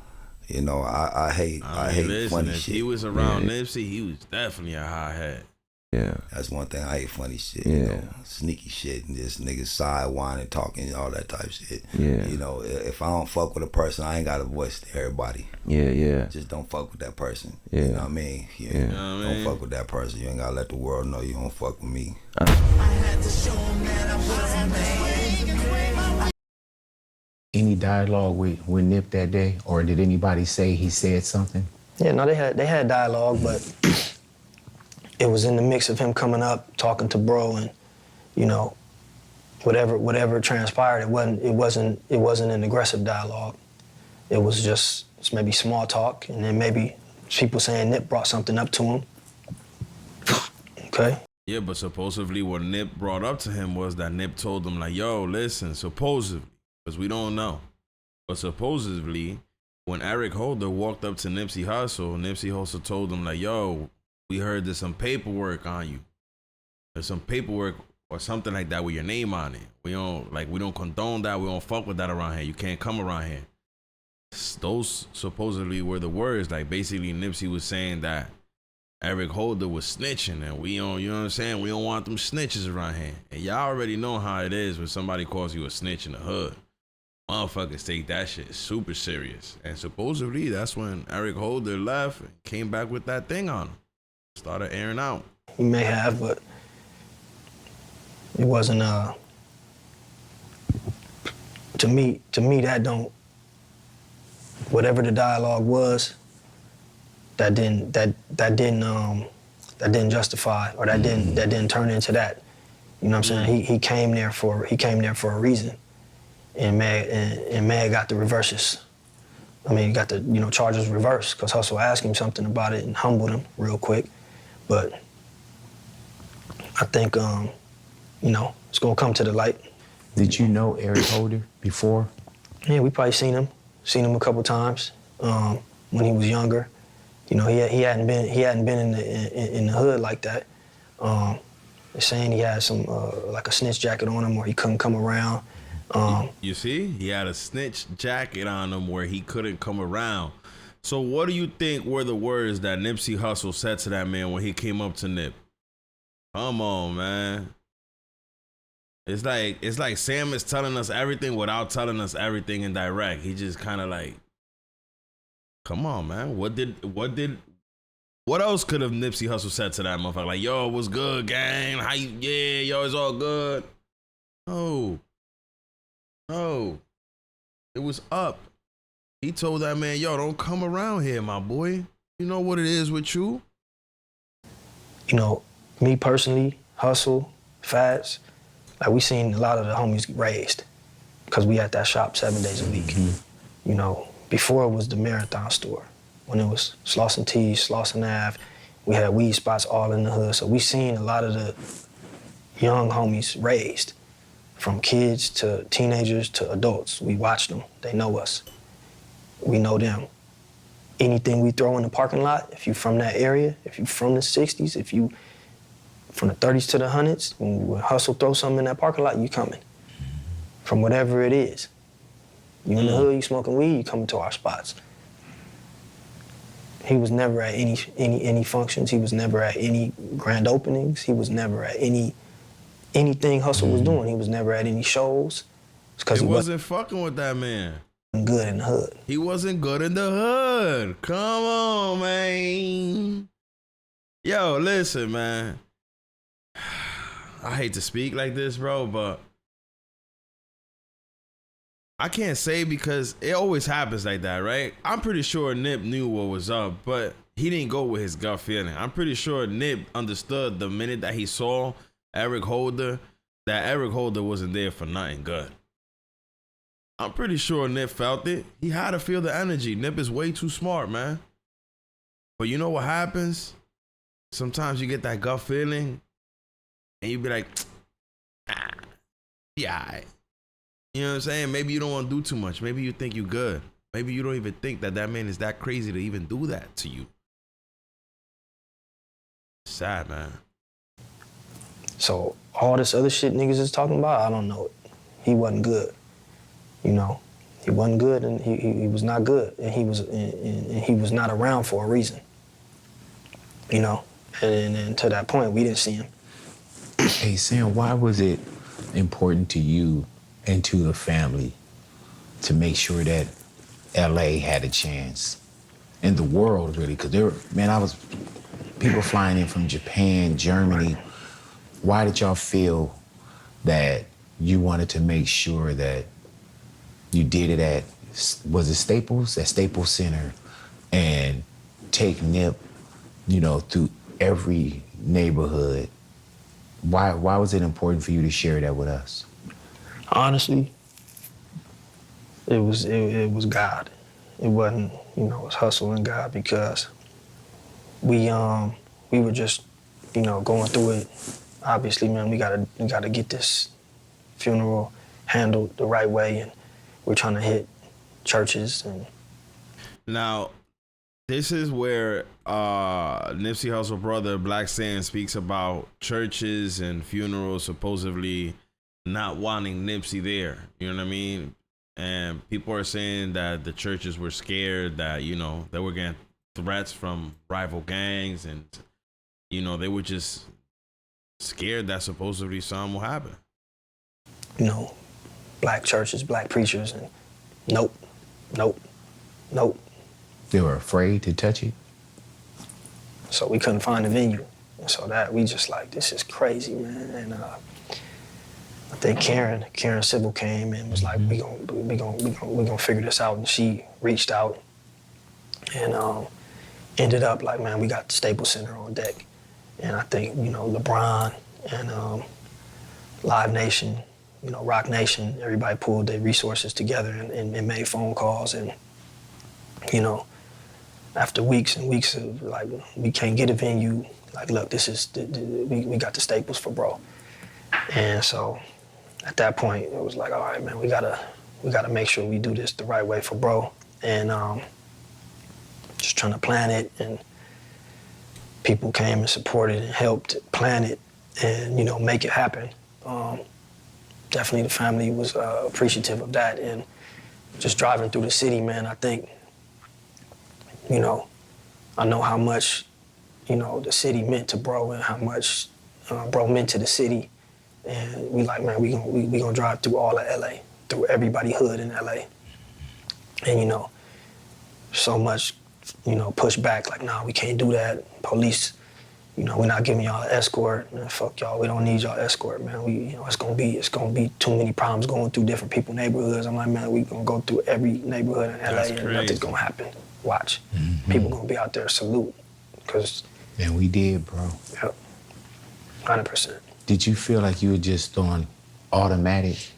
But you know, I hate funny if shit. He was around Nipsey, he was definitely a hothead. Yeah. That's one thing. I hate funny shit. You know, sneaky shit and just niggas sidewinding, talking, all that type shit. Yeah. You know, if I don't fuck with a person, I ain't got a voice to everybody. Yeah. Just don't fuck with that person. Yeah. You know what I mean? Don't fuck with that person. You ain't gotta let the world know you don't fuck with me. Any dialogue with Nip that day, or did anybody say he said something? Yeah, no, they had dialogue, but it was in the mix of him coming up, talking to bro, and you know, whatever transpired, it wasn't an aggressive dialogue. It was just maybe small talk, and then maybe people saying Nip brought something up to him. Okay. Yeah, but supposedly what Nip brought up to him was that Nip told him like, yo, listen, supposedly, because we don't know, but supposedly when Eric Holder walked up to Nipsey Hussle told him like, yo, we heard there's some paperwork on you. There's some paperwork or something like that with your name on it. We don't condone that. We don't fuck with that around here. You can't come around here. Those supposedly were the words. Like basically Nipsey was saying that Eric Holder was snitching, and we don't, you know what I'm saying? We don't want them snitches around here. And y'all already know how it is when somebody calls you a snitch in the hood. Motherfuckers take that shit super serious. And supposedly that's when Eric Holder left and came back with that thing on him. Started airing out. He may have, but it wasn't to me that don't, whatever the dialogue was, that didn't justify, or that didn't turn into that. You know what I'm saying? He came there for a reason. And Mag got the reverses. I mean, he got the, you know, charges reversed, because Hustle asked him something about it and humbled him real quick. But I think, you know, it's gonna come to the light. Did you know Eric Holder before? Yeah, we probably seen him a couple times when he was younger. You know, he hadn't been in the hood like that. They're saying he had some like a snitch jacket on him, where he couldn't come around. You see, he had a snitch jacket on him where he couldn't come around. So what do you think were the words that Nipsey Hussle said to that man when he came up to Nip? Come on, man. It's like Sam is telling us everything without telling us everything in direct. He just kind of like, come on, man. What else could have Nipsey Hussle said to that motherfucker? Like, yo, what's good, gang? How you? Yeah, yo, it's all good. No. It was up. He told that man, yo, don't come around here, my boy. You know what it is with you? You know, me personally, Hustle, Fats, like we seen a lot of the homies raised because we at that shop 7 days a week. You know, before it was the Marathon store, when it was Slauson T, Slauson Ave, we had weed spots all in the hood. So we seen a lot of the young homies raised, from kids to teenagers to adults. We watched them. They know us. We know them. Anything we throw in the parking lot, if you from that area, if you from the 60s, if you from the 30s to the 100s, when Hustle throw something in that parking lot, you coming. From whatever it is. You in the hood, you smoking weed, you coming to our spots. He was never at any functions. He was never at any grand openings. He was never at anything Hustle was doing. He was never at any shows. He wasn't fucking with that man. Good in the hood. He wasn't good in the hood. Come on, man. Yo, listen, man. I hate to speak like this, bro, but I can't say because it always happens like that, right? I'm pretty sure Nip knew what was up, but he didn't go with his gut feeling. I'm pretty sure Nip understood the minute that he saw Eric Holder, that Eric Holder wasn't there for nothing good. I'm pretty sure Nip felt it. He had to feel the energy. Nip is way too smart, man. But you know what happens? Sometimes you get that gut feeling and you be like, yeah, all right. You know what I'm saying? Maybe you don't want to do too much. Maybe you think you good. Maybe you don't even think that man is that crazy to even do that to you. Sad, man. So all this other shit niggas is talking about, I don't know it. He wasn't good. You know, he wasn't good, and he was not good, and he was not around for a reason. You know, and to that point, we didn't see him. Hey Sam, why was it important to you and to the family to make sure that LA had a chance, and the world really? Because I was people flying in from Japan, Germany. Why did y'all feel that you wanted to make sure that you did it at, was it Staples? At Staples Center, and take Nip, through every neighborhood. Why was it important for you to share that with us? Honestly, it was God. It wasn't, it was Hustle and God, because we were just, going through it. Obviously, man, we gotta get this funeral handled the right way, and we're trying to hit churches. And now, this is where Nipsey Hussle brother Black Sand speaks about churches and funerals supposedly not wanting Nipsey there. You know what I mean? And people are saying that the churches were scared that, they were getting threats from rival gangs, and, they were just scared that supposedly something will happen. Black churches, black preachers, and nope. They were afraid to touch it? So we couldn't find a venue. And so that we just like, this is crazy, man. And I think Karen Sybil came and was like, we gonna figure this out. And she reached out and ended up like, man, we got the Staples Center on deck. And I think, LeBron and Live Nation, Rock Nation, everybody pulled their resources together and made phone calls. And, after weeks and weeks of like, we can't get a venue, like, look, this is, we got the Staples for bro. And so at that point, it was like, all right, man, we gotta make sure we do this the right way for bro. And just trying to plan it, and people came and supported and helped plan it and, make it happen. Definitely the family was appreciative of that. And just driving through the city, man, I think, I know how much, the city meant to bro, and how much bro meant to the city. And we like, man, we gonna drive through all of LA, through everybody hood in LA. And you know, so much, you know, pushback, like, nah, we can't do that. Police, you know, we're not giving y'all an escort. Man, fuck y'all, we don't need y'all escort, man. You know, it's gonna be too many problems going through different people's neighborhoods. I'm like, man, we gonna go through every neighborhood in LA and nothing's gonna happen. Watch. People gonna be out there salute, cause. And we did, bro. Yep. 100%. Did you feel like you were just on automatic,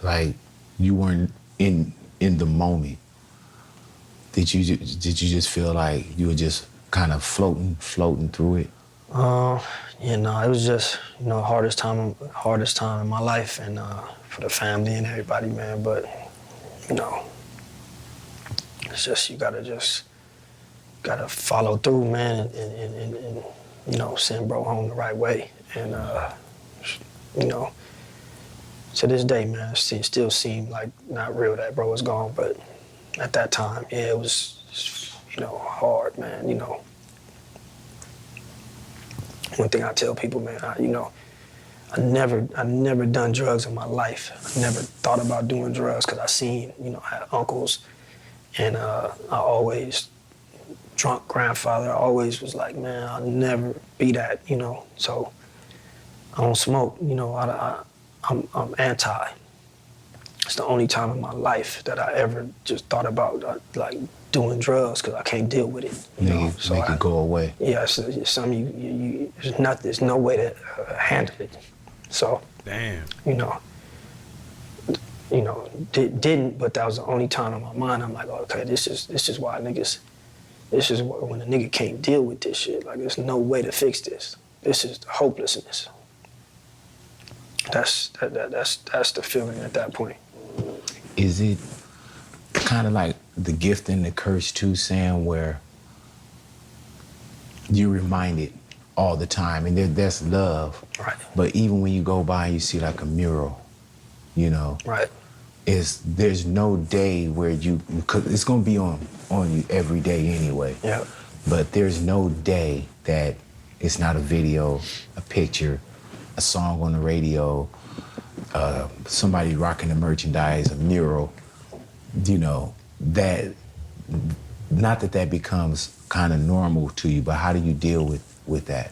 like you weren't in the moment? Did you just feel like you were just kind of floating through it? You know, it was just, you know, hardest time in my life, and for the family and everybody, man. But you know, it's just you gotta follow through, man, and you know, send bro home the right way. And you know, to this day, man, it still seemed like not real that bro was gone, but at that time, yeah, it was, you know, hard, man. You know, one thing I tell people, man, I never done drugs in my life. I never thought about doing drugs because I seen, you know, I had uncles, and I always, drunk grandfather, I always was like, man, I'll never be that, you know. So I don't smoke, you know. I'm anti. It's the only time in my life that I ever just thought about like doing drugs because I can't deal with it. You know? So make it go away. Yeah, it's something there's no way to handle it. So damn, you know, didn't, but that was the only time in my mind. I'm like, okay, this is why niggas. This is when a nigga can't deal with this shit. Like, there's no way to fix this. This is hopelessness. That's the feeling at that point. Is it kind of like the gift and the curse too, Sam, where you're reminded all the time, and that's love. Right. But even when you go by and you see like a mural, you know, right, there's no day where cause it's gonna be on you every day anyway. Yeah. But there's no day that it's not a video, a picture, a song on the radio, somebody rocking the merchandise, a mural, you know, that, not that becomes kind of normal to you, but how do you deal with that?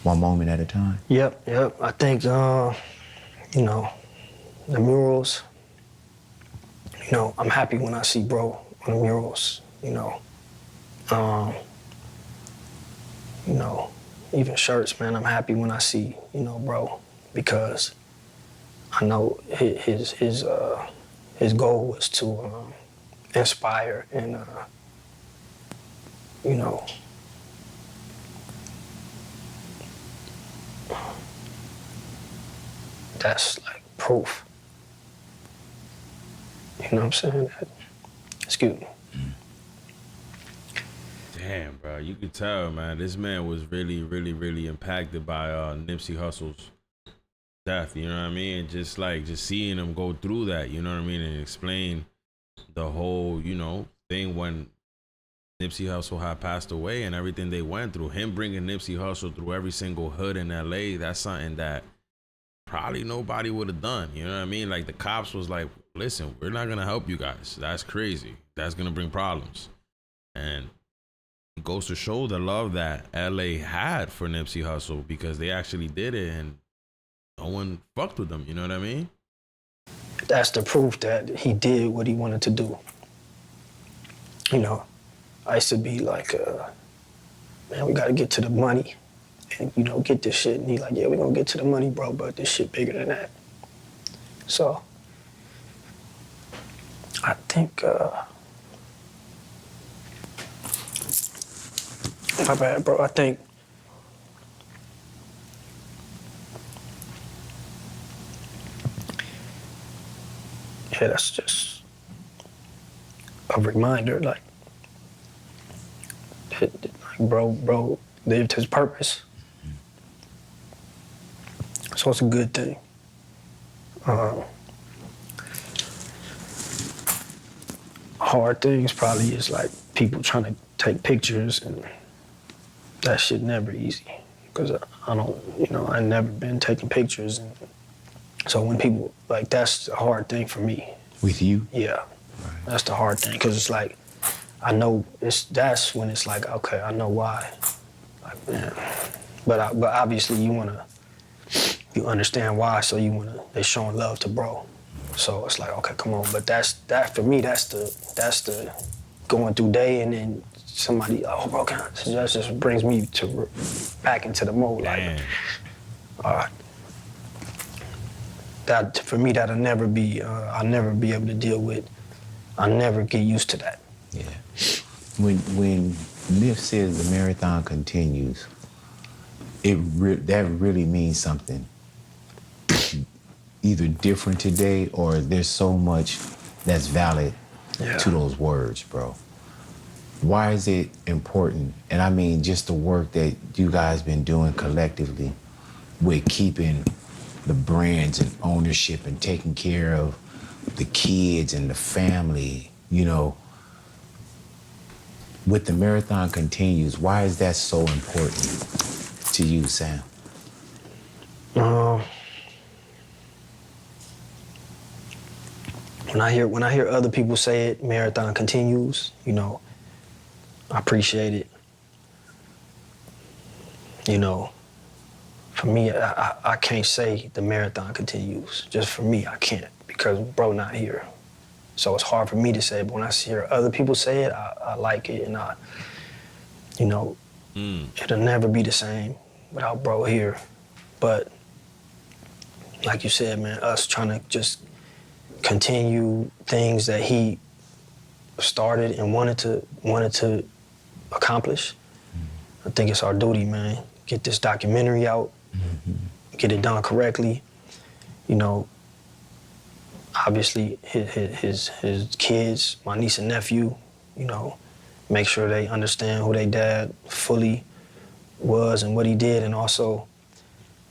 One moment at a time? Yep. I think, you know, the murals, you know, I'm happy when I see bro on the murals, you know. You know, even shirts, man, I'm happy when I see, you know, bro, because I know his goal was to inspire and, you know, that's like proof. You know what I'm saying? Excuse me. Damn, bro, you could tell, man. This man was really, really, really impacted by Nipsey Hussle's death. You know what I mean? Just seeing him go through that. You know what I mean? And explain the whole, you know, thing when Nipsey Hussle had passed away and everything they went through. Him bringing Nipsey Hussle through every single hood in LA. That's something that probably nobody would have done. You know what I mean? Like, the cops was like, listen, we're not gonna help you guys. That's crazy. That's gonna bring problems. And it goes to show the love that LA had for Nipsey Hussle, because they actually did it and no one fucked with them. You know what I mean? That's the proof that he did what he wanted to do. You know, I used to be like, man, we gotta get to the money and, you know, get this shit. And he like, yeah, we're gonna get to the money, bro, but this shit bigger than that. So, I think, my bad, bro, I think yeah, that's just a reminder, like bro lived his purpose. So it's a good thing. Hard things probably is like people trying to take pictures, and that shit never easy. Because I don't, you know, I never been taking pictures, and So when people, like, that's a hard thing for me. With you? Yeah. That's the hard thing, because it's like, I know that's when it's like, okay, I know why. Like, man. But obviously you you understand why, so they're showing love to bro. So it's like, okay, come on. But that for me, that's the going through day, and then somebody, oh, bro, can I? So that just brings me back into the mode. Like, all right. That for me, I'll never be able to deal with. I'll never get used to that. Yeah. When Nip says the marathon continues, that really means something. Either different today, or there's so much that's valid to those words, bro. Why is it important? And I mean, just the work that you guys been doing collectively with keeping the brands and ownership and taking care of the kids and the family, you know. With the marathon continues, why is that so important to you, Sam? When I hear other people say it, marathon continues, you know, I appreciate it. You know, for me, I can't say the marathon continues. Just for me, I can't, because bro not here. So it's hard for me to say, but when I hear other people say it, I like it, and you know, it'll never be the same without bro here. But like you said, man, us trying to just continue things that he started and wanted to accomplish, I think it's our duty, man. Get this documentary out, get it done correctly. You know, obviously his kids, my niece and nephew, you know, make sure they understand who their dad fully was and what he did, and also,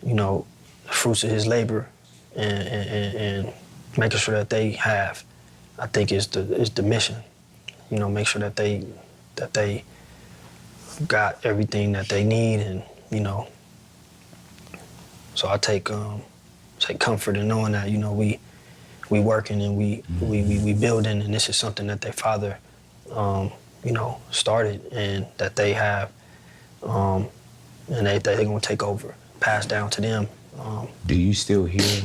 you know, the fruits of his labor, and making sure that they have, I think is the mission. You know, make sure that they got everything that they need, and you know. So I take comfort in knowing that, you know, we working and we building, and this is something that their father, you know, started, and that they have, and they're gonna take over, pass down to them. Do you still hear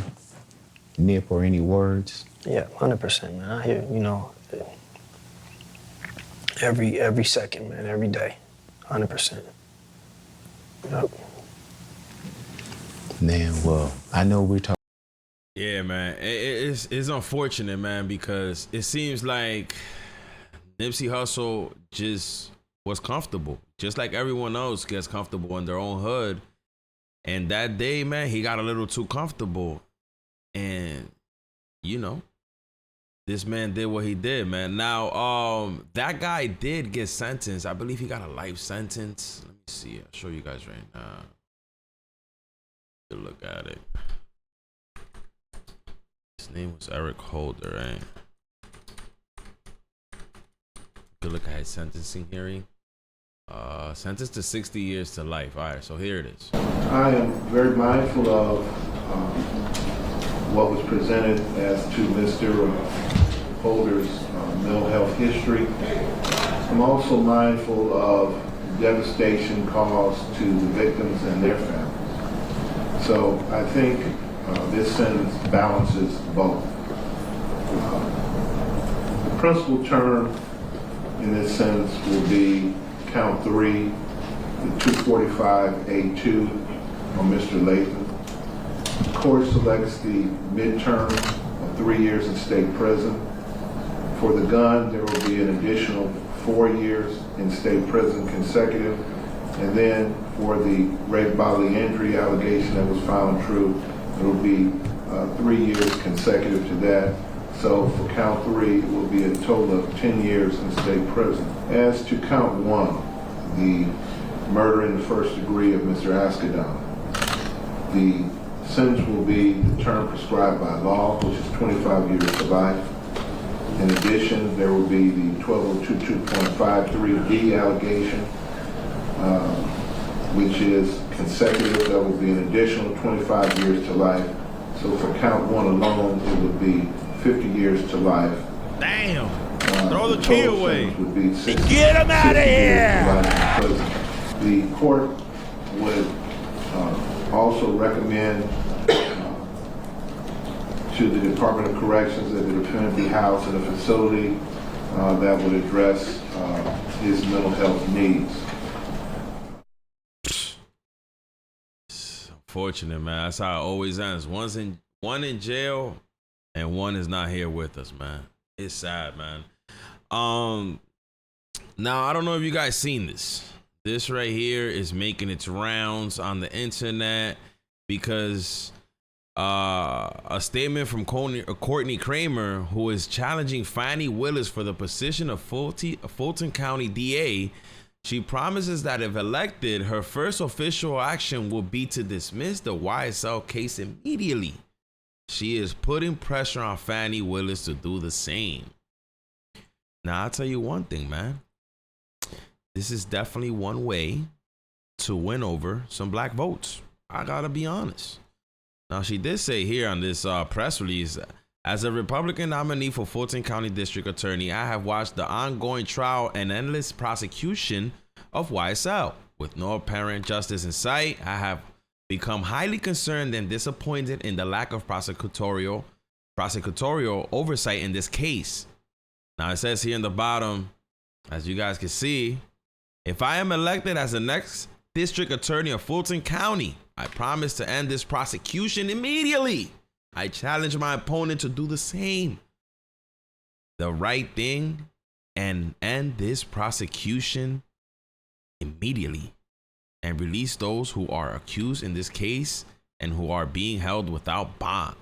Nip or any words? Yeah, 100%, man. I hear, you know, every second, man, every day, 100%. Yep. Man, well, I know we're talking. Yeah, man, it's unfortunate, man, because it seems like Nipsey Hussle just was comfortable, just like everyone else gets comfortable in their own hood. And that day, man, he got a little too comfortable, and you know, this man did what he did, man. Now, that guy did get sentenced. I believe he got a life sentence. Let me see. I'll show you guys right now. Good look at it. His name was Eric Holder, right? Good look at his sentencing hearing. Sentenced to 60 years to life. All right, so here it is. I am very mindful of what was presented as to Mr. Holder's mental health history. I'm also mindful of devastation caused to the victims and their families. So I think this sentence balances both. The principal term in this sentence will be count 3, the 245A2 on Mr. Latham. The court selects the midterm of 3 years in state prison. For the gun, there will be an additional 4 years in state prison consecutive. And then for the great bodily injury allegation that was found true, it will be 3 years consecutive to that. So for count 3, it will be a total of 10 years in state prison. As to count 1, the murder in the first degree of Mr. Askedon, the sentence will be the term prescribed by law, which is 25 years to life. In addition, there will be the 12022.53D allegation, which is consecutive. That will be an additional 25 years to life. So for count one alone, it would be 50 years to life. Damn. Throw the key away. Would be Get him out of here! Because the court would also recommend to the Department of Corrections that the defendant be housed in a facility that would address his mental health needs. It's unfortunate, man. That's how it always ends. One in jail and one is not here with us, man. It's sad, man. Now I don't know if you guys seen this. This right here is making its rounds on the internet because a statement from Courtney Kramer, who is challenging Fannie Willis for the position of Fulton County DA. She promises that if elected, her first official action will be to dismiss the YSL case immediately. She is putting pressure on Fannie Willis to do the same. Now, I'll tell you one thing, man. This is definitely one way to win over some black votes. I gotta be honest. Now, she did say here on this press release, as a Republican nominee for Fulton County District Attorney, I have watched the ongoing trial and endless prosecution of YSL. With no apparent justice in sight, I have become highly concerned and disappointed in the lack of prosecutorial oversight in this case. Now, it says here in the bottom, as you guys can see, if I am elected as the next district attorney of Fulton County, I promise to end this prosecution immediately. I challenge my opponent to do the same. The right thing and end this prosecution immediately and release those who are accused in this case and who are being held without bond.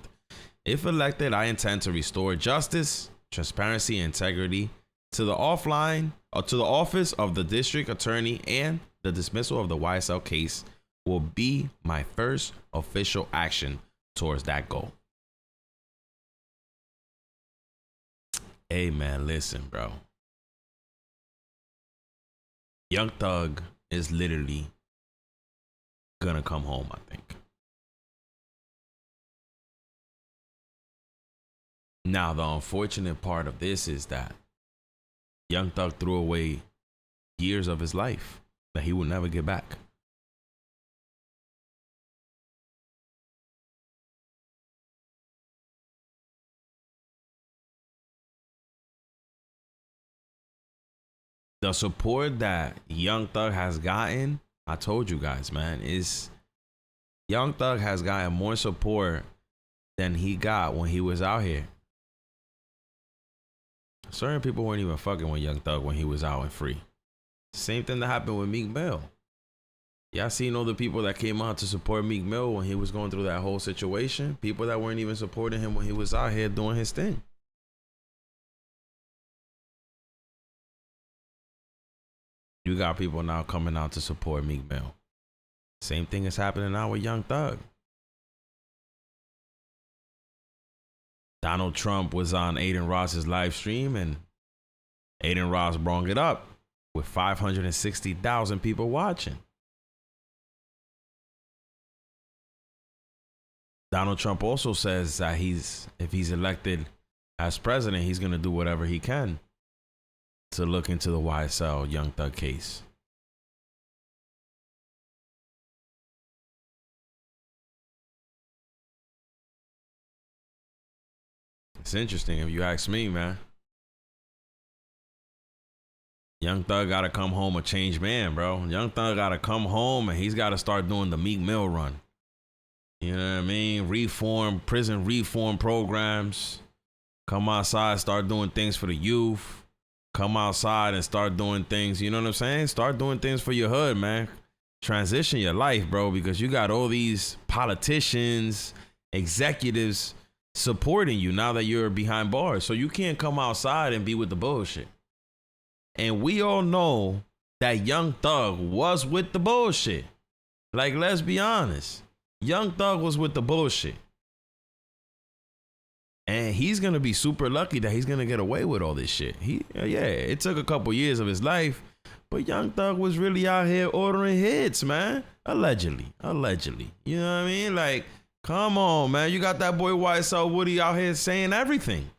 If elected, I intend to restore justice, transparency, and integrity to the office of the district attorney, and the dismissal of the YSL case will be my first official action towards that goal. Hey man, listen, bro. Young Thug is literally gonna come home, I think. Now, the unfortunate part of this is that Young Thug threw away years of his life that he will never get back. The support that Young Thug has gotten, I told you guys, man, is Young Thug has gotten more support than he got when he was out here. Certain people weren't even fucking with Young Thug when he was out and free. Same thing that happened with Meek Mill. Y'all seen all the people that came out to support Meek Mill when he was going through that whole situation? People that weren't even supporting him when he was out here doing his thing. You got people now coming out to support Meek Mill. Same thing is happening now with Young Thug. Donald Trump was on Aiden Ross's live stream, and Aiden Ross brought it up with 560,000 people watching. Donald Trump also says that if he's elected as president, he's going to do whatever he can to look into the YSL Young Thug case. It's interesting if you ask me, man. Young Thug gotta come home a changed man, bro. Young Thug gotta come home and he's gotta start doing the Meek Mill run. You know what I mean? Prison reform programs. Come outside, start doing things for the youth. Come outside and start doing things, you know what I'm saying? Start doing things for your hood, man. Transition your life, bro, because you got all these politicians, executives supporting you now that you're behind bars. So you can't come outside and be with the bullshit. And we all know that Young Thug was with the bullshit. Like, let's be honest. Young Thug was with the bullshit. And he's going to be super lucky that he's going to get away with all this shit. It took a couple years of his life, but Young Thug was really out here ordering hits, man. Allegedly. You know what I mean? Like, Come on, man. You got that boy YSL Woody out here saying everything.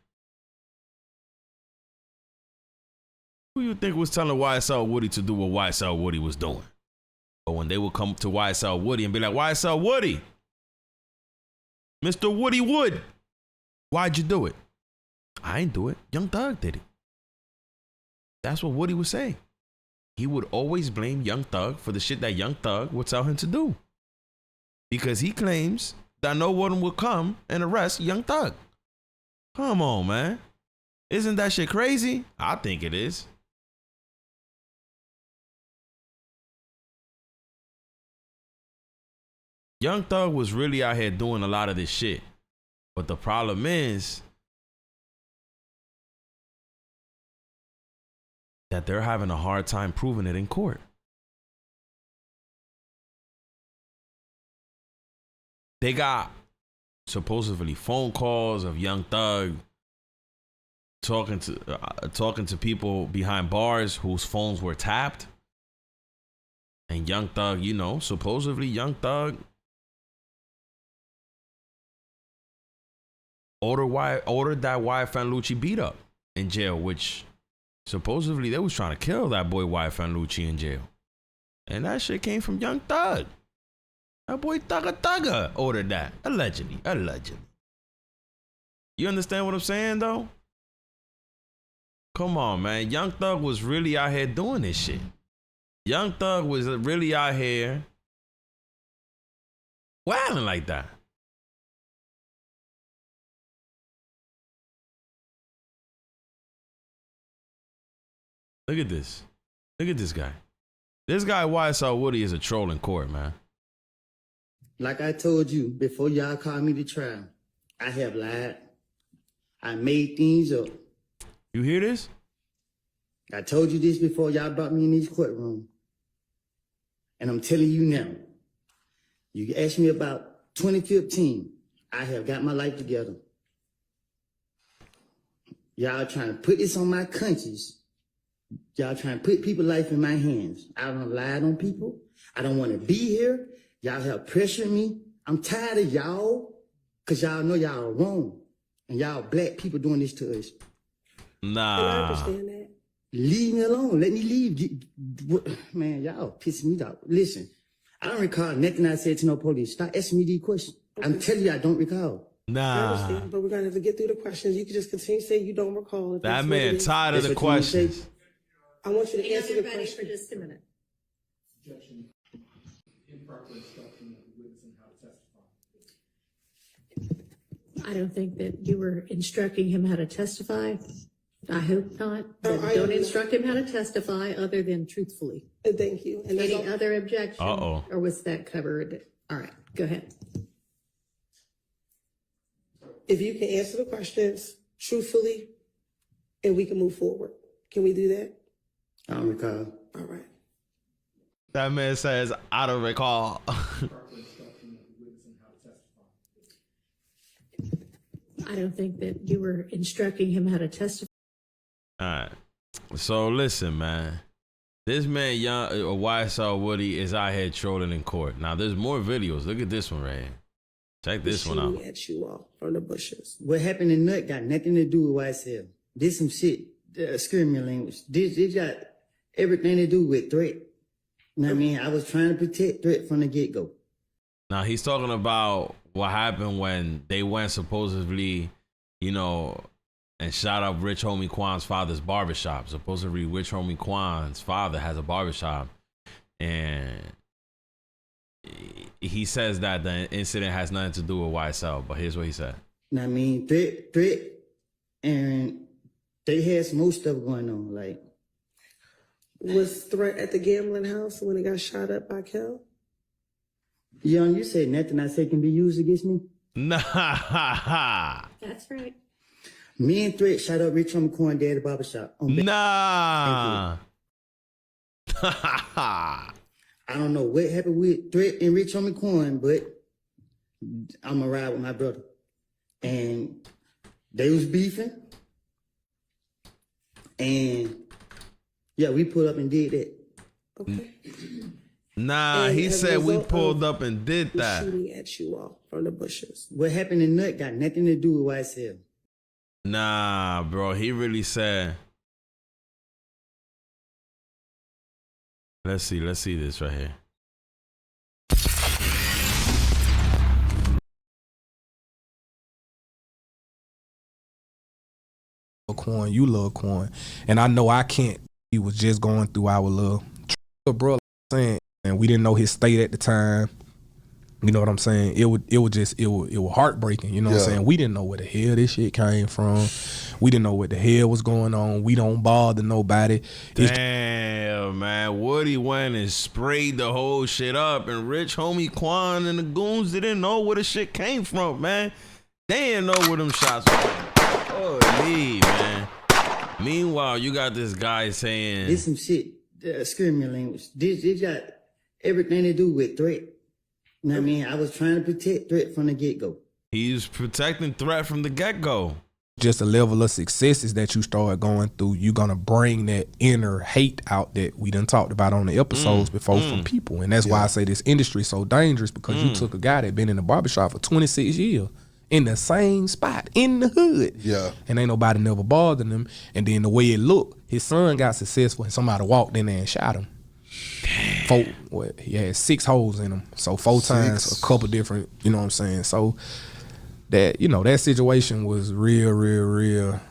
Who you think was telling YSL Woody to do what YSL Woody was doing? But when they would come to YSL Woody and be like, YSL Woody, Mr. Woody Wood, why'd you do it? I ain't do it. Young Thug did it. That's what Woody was saying. He would always blame Young Thug for the shit that Young Thug would tell him to do. Because he claims that no one will come and arrest Young Thug. Come on, man. Isn't that shit crazy? I think it is. Young Thug was really out here doing a lot of this shit. But the problem is that they're having a hard time proving it in court. They got supposedly phone calls of Young Thug talking to people behind bars whose phones were tapped. And Young Thug, you know, supposedly Young Thug ordered that YFN Lucci beat up in jail, which supposedly they was trying to kill that boy YFN Lucci in jail. And that shit came from Young Thug. That boy Thugga ordered that. Allegedly. You understand what I'm saying, though? Come on, man. Young Thug was really out here doing this shit. Young Thug was really out here wilding like that. Look at this. Look at this guy. This guy, YSL Woody, is a troll in court, man. Like I told you, before y'all called me to trial, I have lied. I made things up. You hear this? I told you this before y'all brought me in this courtroom. And I'm telling you now. You asked me about 2015. I have got my life together. Y'all trying to put this on my conscience. Y'all trying to put people's life in my hands. I don't lie on people. I don't want to be here. Y'all have pressured me. I'm tired of y'all because y'all know y'all are wrong. And y'all black people doing this to us. Nah. And I understand that. Leave me alone. Let me leave. Man, y'all pissing me off. Listen, I don't recall nothing I said to no police. Stop asking me these questions. Okay. I'm telling you, I don't recall. Nah. I understand, but we're going to have to get through the questions. You can just continue to say you don't recall. That man tired of the questions. I want you to answer the ready question. for just a minute. I don't think that you were instructing him how to testify. I hope not. Don't instruct him how to testify other than truthfully. Thank you. And any other objection? Uh-oh. Or was that covered? All right, go ahead. If you can answer the questions truthfully, and we can move forward. Can we do that? I don't recall. All right. That man says, I don't recall. I don't think that you were instructing him how to testify. All right. So listen, man. This man, YSL Woody, is out here trolling in court. Now, there's more videos. Look at this one right here. Check this one out. At you all from the bushes. What happened in Nut got nothing to do with YSL. This some shit, screaming language. This got everything to do with threat. You know what I mean? I was trying to protect threat from the get-go. Now, he's talking about what happened when they went supposedly, you know, and shot up Rich Homie Quan's father's barbershop. Supposedly, Rich Homie Quan's father has a barbershop. And he says that the incident has nothing to do with YSL. But here's what he said. I mean, threat, and they had some more stuff going on. Like, was threat at the gambling house when it got shot up by Kel? Young, you said nothing I say can be used against me? Nah. That's right. Me and Threat shot up Rich Homie Quan Dad at the barbershop. Nah. I don't know what happened with Threat and Rich Homie Quan, but I'm going to ride with my brother. And they was beefing. And yeah, we put up and did that. Okay. Nah, And he as a said we result pulled of up and did the that. shooting at you all from the bushes. What happened in Nut got nothing to do with YSL. Nah, bro, he really said. Let's see this right here. Quan, you love Quan, and I know I can't. He was just going through our little, bro. Like I'm saying, and we didn't know his state at the time. You know what I'm saying? It was heartbreaking. You know what I'm saying? We didn't know where the hell this shit came from. We didn't know what the hell was going on. We don't bother nobody. Damn, man. Woody went and sprayed the whole shit up, and Rich Homie Quan and the goons didn't know where the shit came from, man. They didn't know where them shots were. Holy, man. Meanwhile, you got this guy saying... This some shit, screaming language. This got everything to do with threat. You know what I mean? I was trying to protect threat from the get-go. He's protecting threat from the get-go. Just a level of successes that you start going through, you're gonna bring that inner hate out that we done talked about on the episodes before from people. And that's why I say this industry is so dangerous, because you took a guy that been in the barbershop for 26 years in the same spot in the hood. Yeah. And ain't nobody never bothered him. And then the way it looked, his son got successful and somebody walked in there and shot him. He had 6 holes in him. So 4 times, a couple different, you know what I'm saying? So that, you know, that situation was real.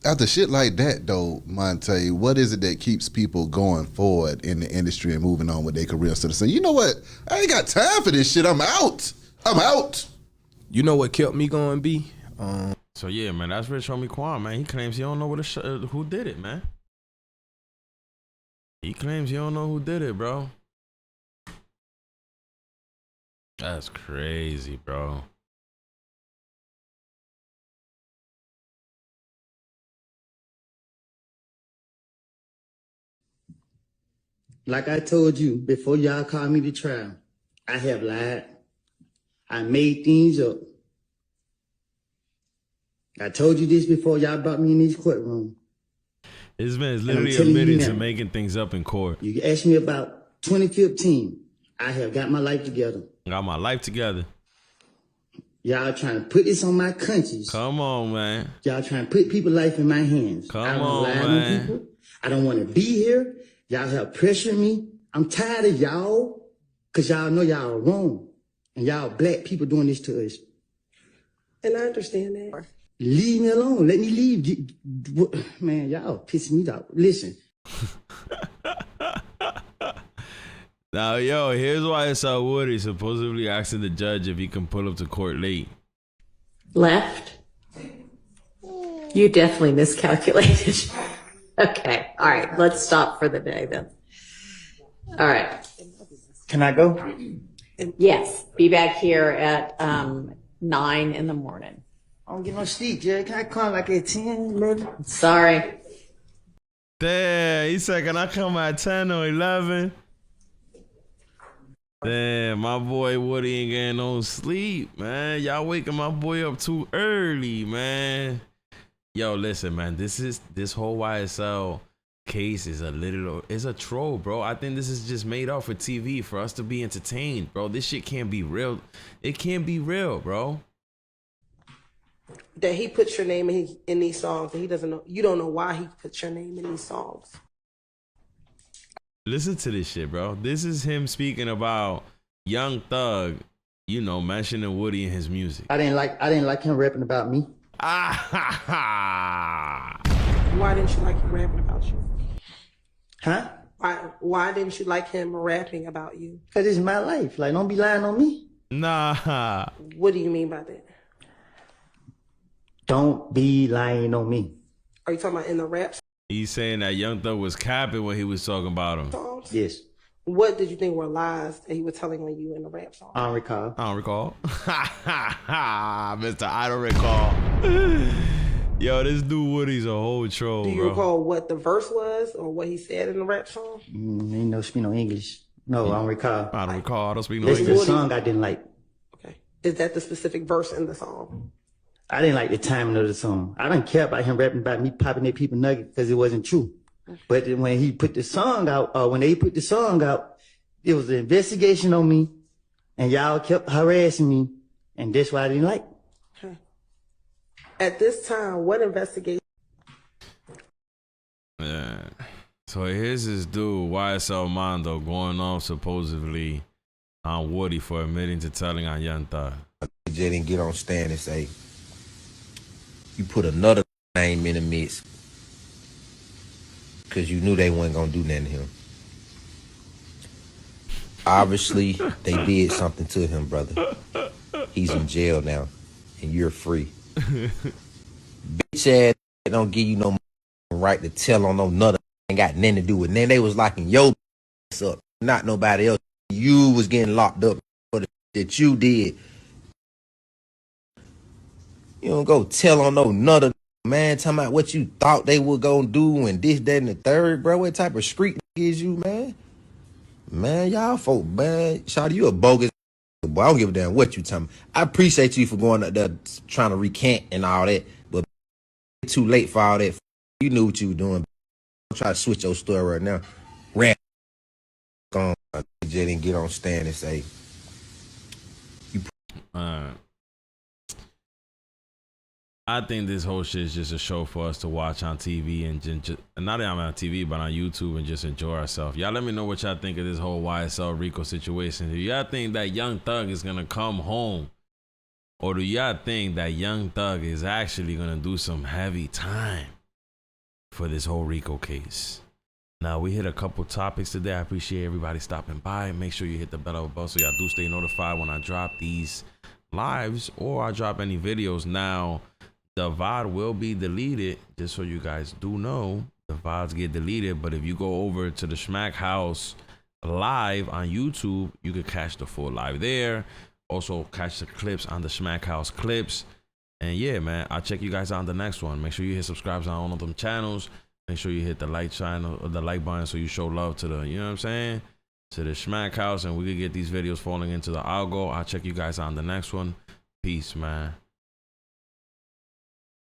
After shit like that, though, Monte, what is it that keeps people going forward in the industry and moving on with their career instead of saying, you know what, I ain't got time for this shit, I'm out. You know what kept me going, B? So yeah, man, that's Rich Homie Quan, man. He claims he don't know who did it, man. He claims he don't know who did it, bro. That's crazy, bro. Like I told you, before y'all called me to trial, I have lied. I made things up. I told you this before y'all brought me in this courtroom. This man is literally admitting to making things up in court. You asked me about 2015. I have got my life together. Got my life together. Y'all trying to put this on my conscience. Come on, man. Y'all trying to put people's life in my hands. Come on, man. On people. I don't want to be here. Y'all have pressured me. I'm tired of y'all, because y'all know y'all are wrong. And y'all black people doing this to us. And I understand that. Leave me alone. Let me leave. Man, y'all pissing me off. Listen. Now, yo, here's why I saw Woody supposedly asking the judge if he can pull up to court late. Left? You definitely miscalculated. Okay. All right. Let's stop for the day then. All right. Can I go? Yes. Be back here at 9 in the morning. I don't get no sleep, Jerry. Can I come like at 10, 11? Sorry. Damn, he said, can I come at 10 or 11? Damn, my boy Woody ain't getting no sleep, man. Y'all waking my boy up too early, man. Yo, listen, man. This whole YSL case is a troll, bro. I think this is just made up for TV for us to be entertained, bro. This shit can't be real. It can't be real, bro. That he puts your name in these songs, and he doesn't know. You don't know why he puts your name in these songs. Listen to this shit, bro. This is him speaking about Young Thug, you know, mentioning Woody in his music. I didn't like him rapping about me. Why didn't you like him rapping about you? Huh? Why didn't you like him rapping about you? Because it's my life. Like, don't be lying on me. Nah. What do you mean by that? Don't be lying on me. Are you talking about in the rap He's saying that Young Thug was capping when he was talking about him. songs? Yes. What did you think were lies that he was telling on you in the rap song? I don't recall. I don't recall. Mr. I don't recall. Yo, this dude Woody's a whole troll, Do you bro. recall what the verse was or what he said in the rap song? Ain't no speak no English. No, I don't recall. I don't recall. I don't speak no This is English. the song I didn't like. Is that the specific verse in the song? I didn't like the timing of the song. I didn't care about him rapping about me popping that people nugget because it wasn't true. But when he put the song out, when they put the song out, It was an investigation on me, and y'all kept harassing me, and that's why I didn't like it. At this time, what investigation? Yeah. So here's this dude, YSL Mondo, going off supposedly on Woody for admitting to telling on Young Thug. J didn't get on stand and say, you put another name in the mix because you knew they wasn't going to do nothing to him. Obviously, they did something to him, brother. He's in jail now, and you're free. Bitch ass don't give you no right to tell on no nuther. Ain't got nothing to do with it. Then they was locking your ass up, not nobody else. You was getting locked up for the that you did. You don't go tell on no nuther man, talking about what you thought they were gonna do and this, that, and the third, bro. What type of street is you, man? Man, y'all folk, man. Shawty, you a bogus boy. I don't give a damn what you talking about. I appreciate you for going up there trying to recant and all that, but too late for all that. You knew what you were doing. Don't try to switch your story right now. Ran on. J didn't get on stand and say, I think this whole shit is just a show for us to watch on TV and just not that I'm on TV, but on YouTube and just enjoy ourselves. Y'all let me know what y'all think of this whole YSL Rico situation. Do y'all think that Young Thug is gonna come home, or do y'all think that Young Thug is actually gonna do some heavy time for this whole Rico case? Now, we hit a couple topics today. I appreciate everybody stopping by. Make sure you hit the bell so y'all do stay notified when I drop these lives or I drop any videos. Now, the VOD will be deleted, just so you guys do know. The VODs get deleted, but if you go over to the DaShmackHouse live on YouTube, you can catch the full live there. Also, catch the clips on the DaShmackHouse clips. And yeah, man, I'll check you guys out on the next one. Make sure you hit subscribe on all of them channels. Make sure you hit the like channel or the like button so you show love to the, you know what I'm saying, to the DaShmackHouse, and we can get these videos falling into the algo. I'll check you guys out on the next one. Peace, man.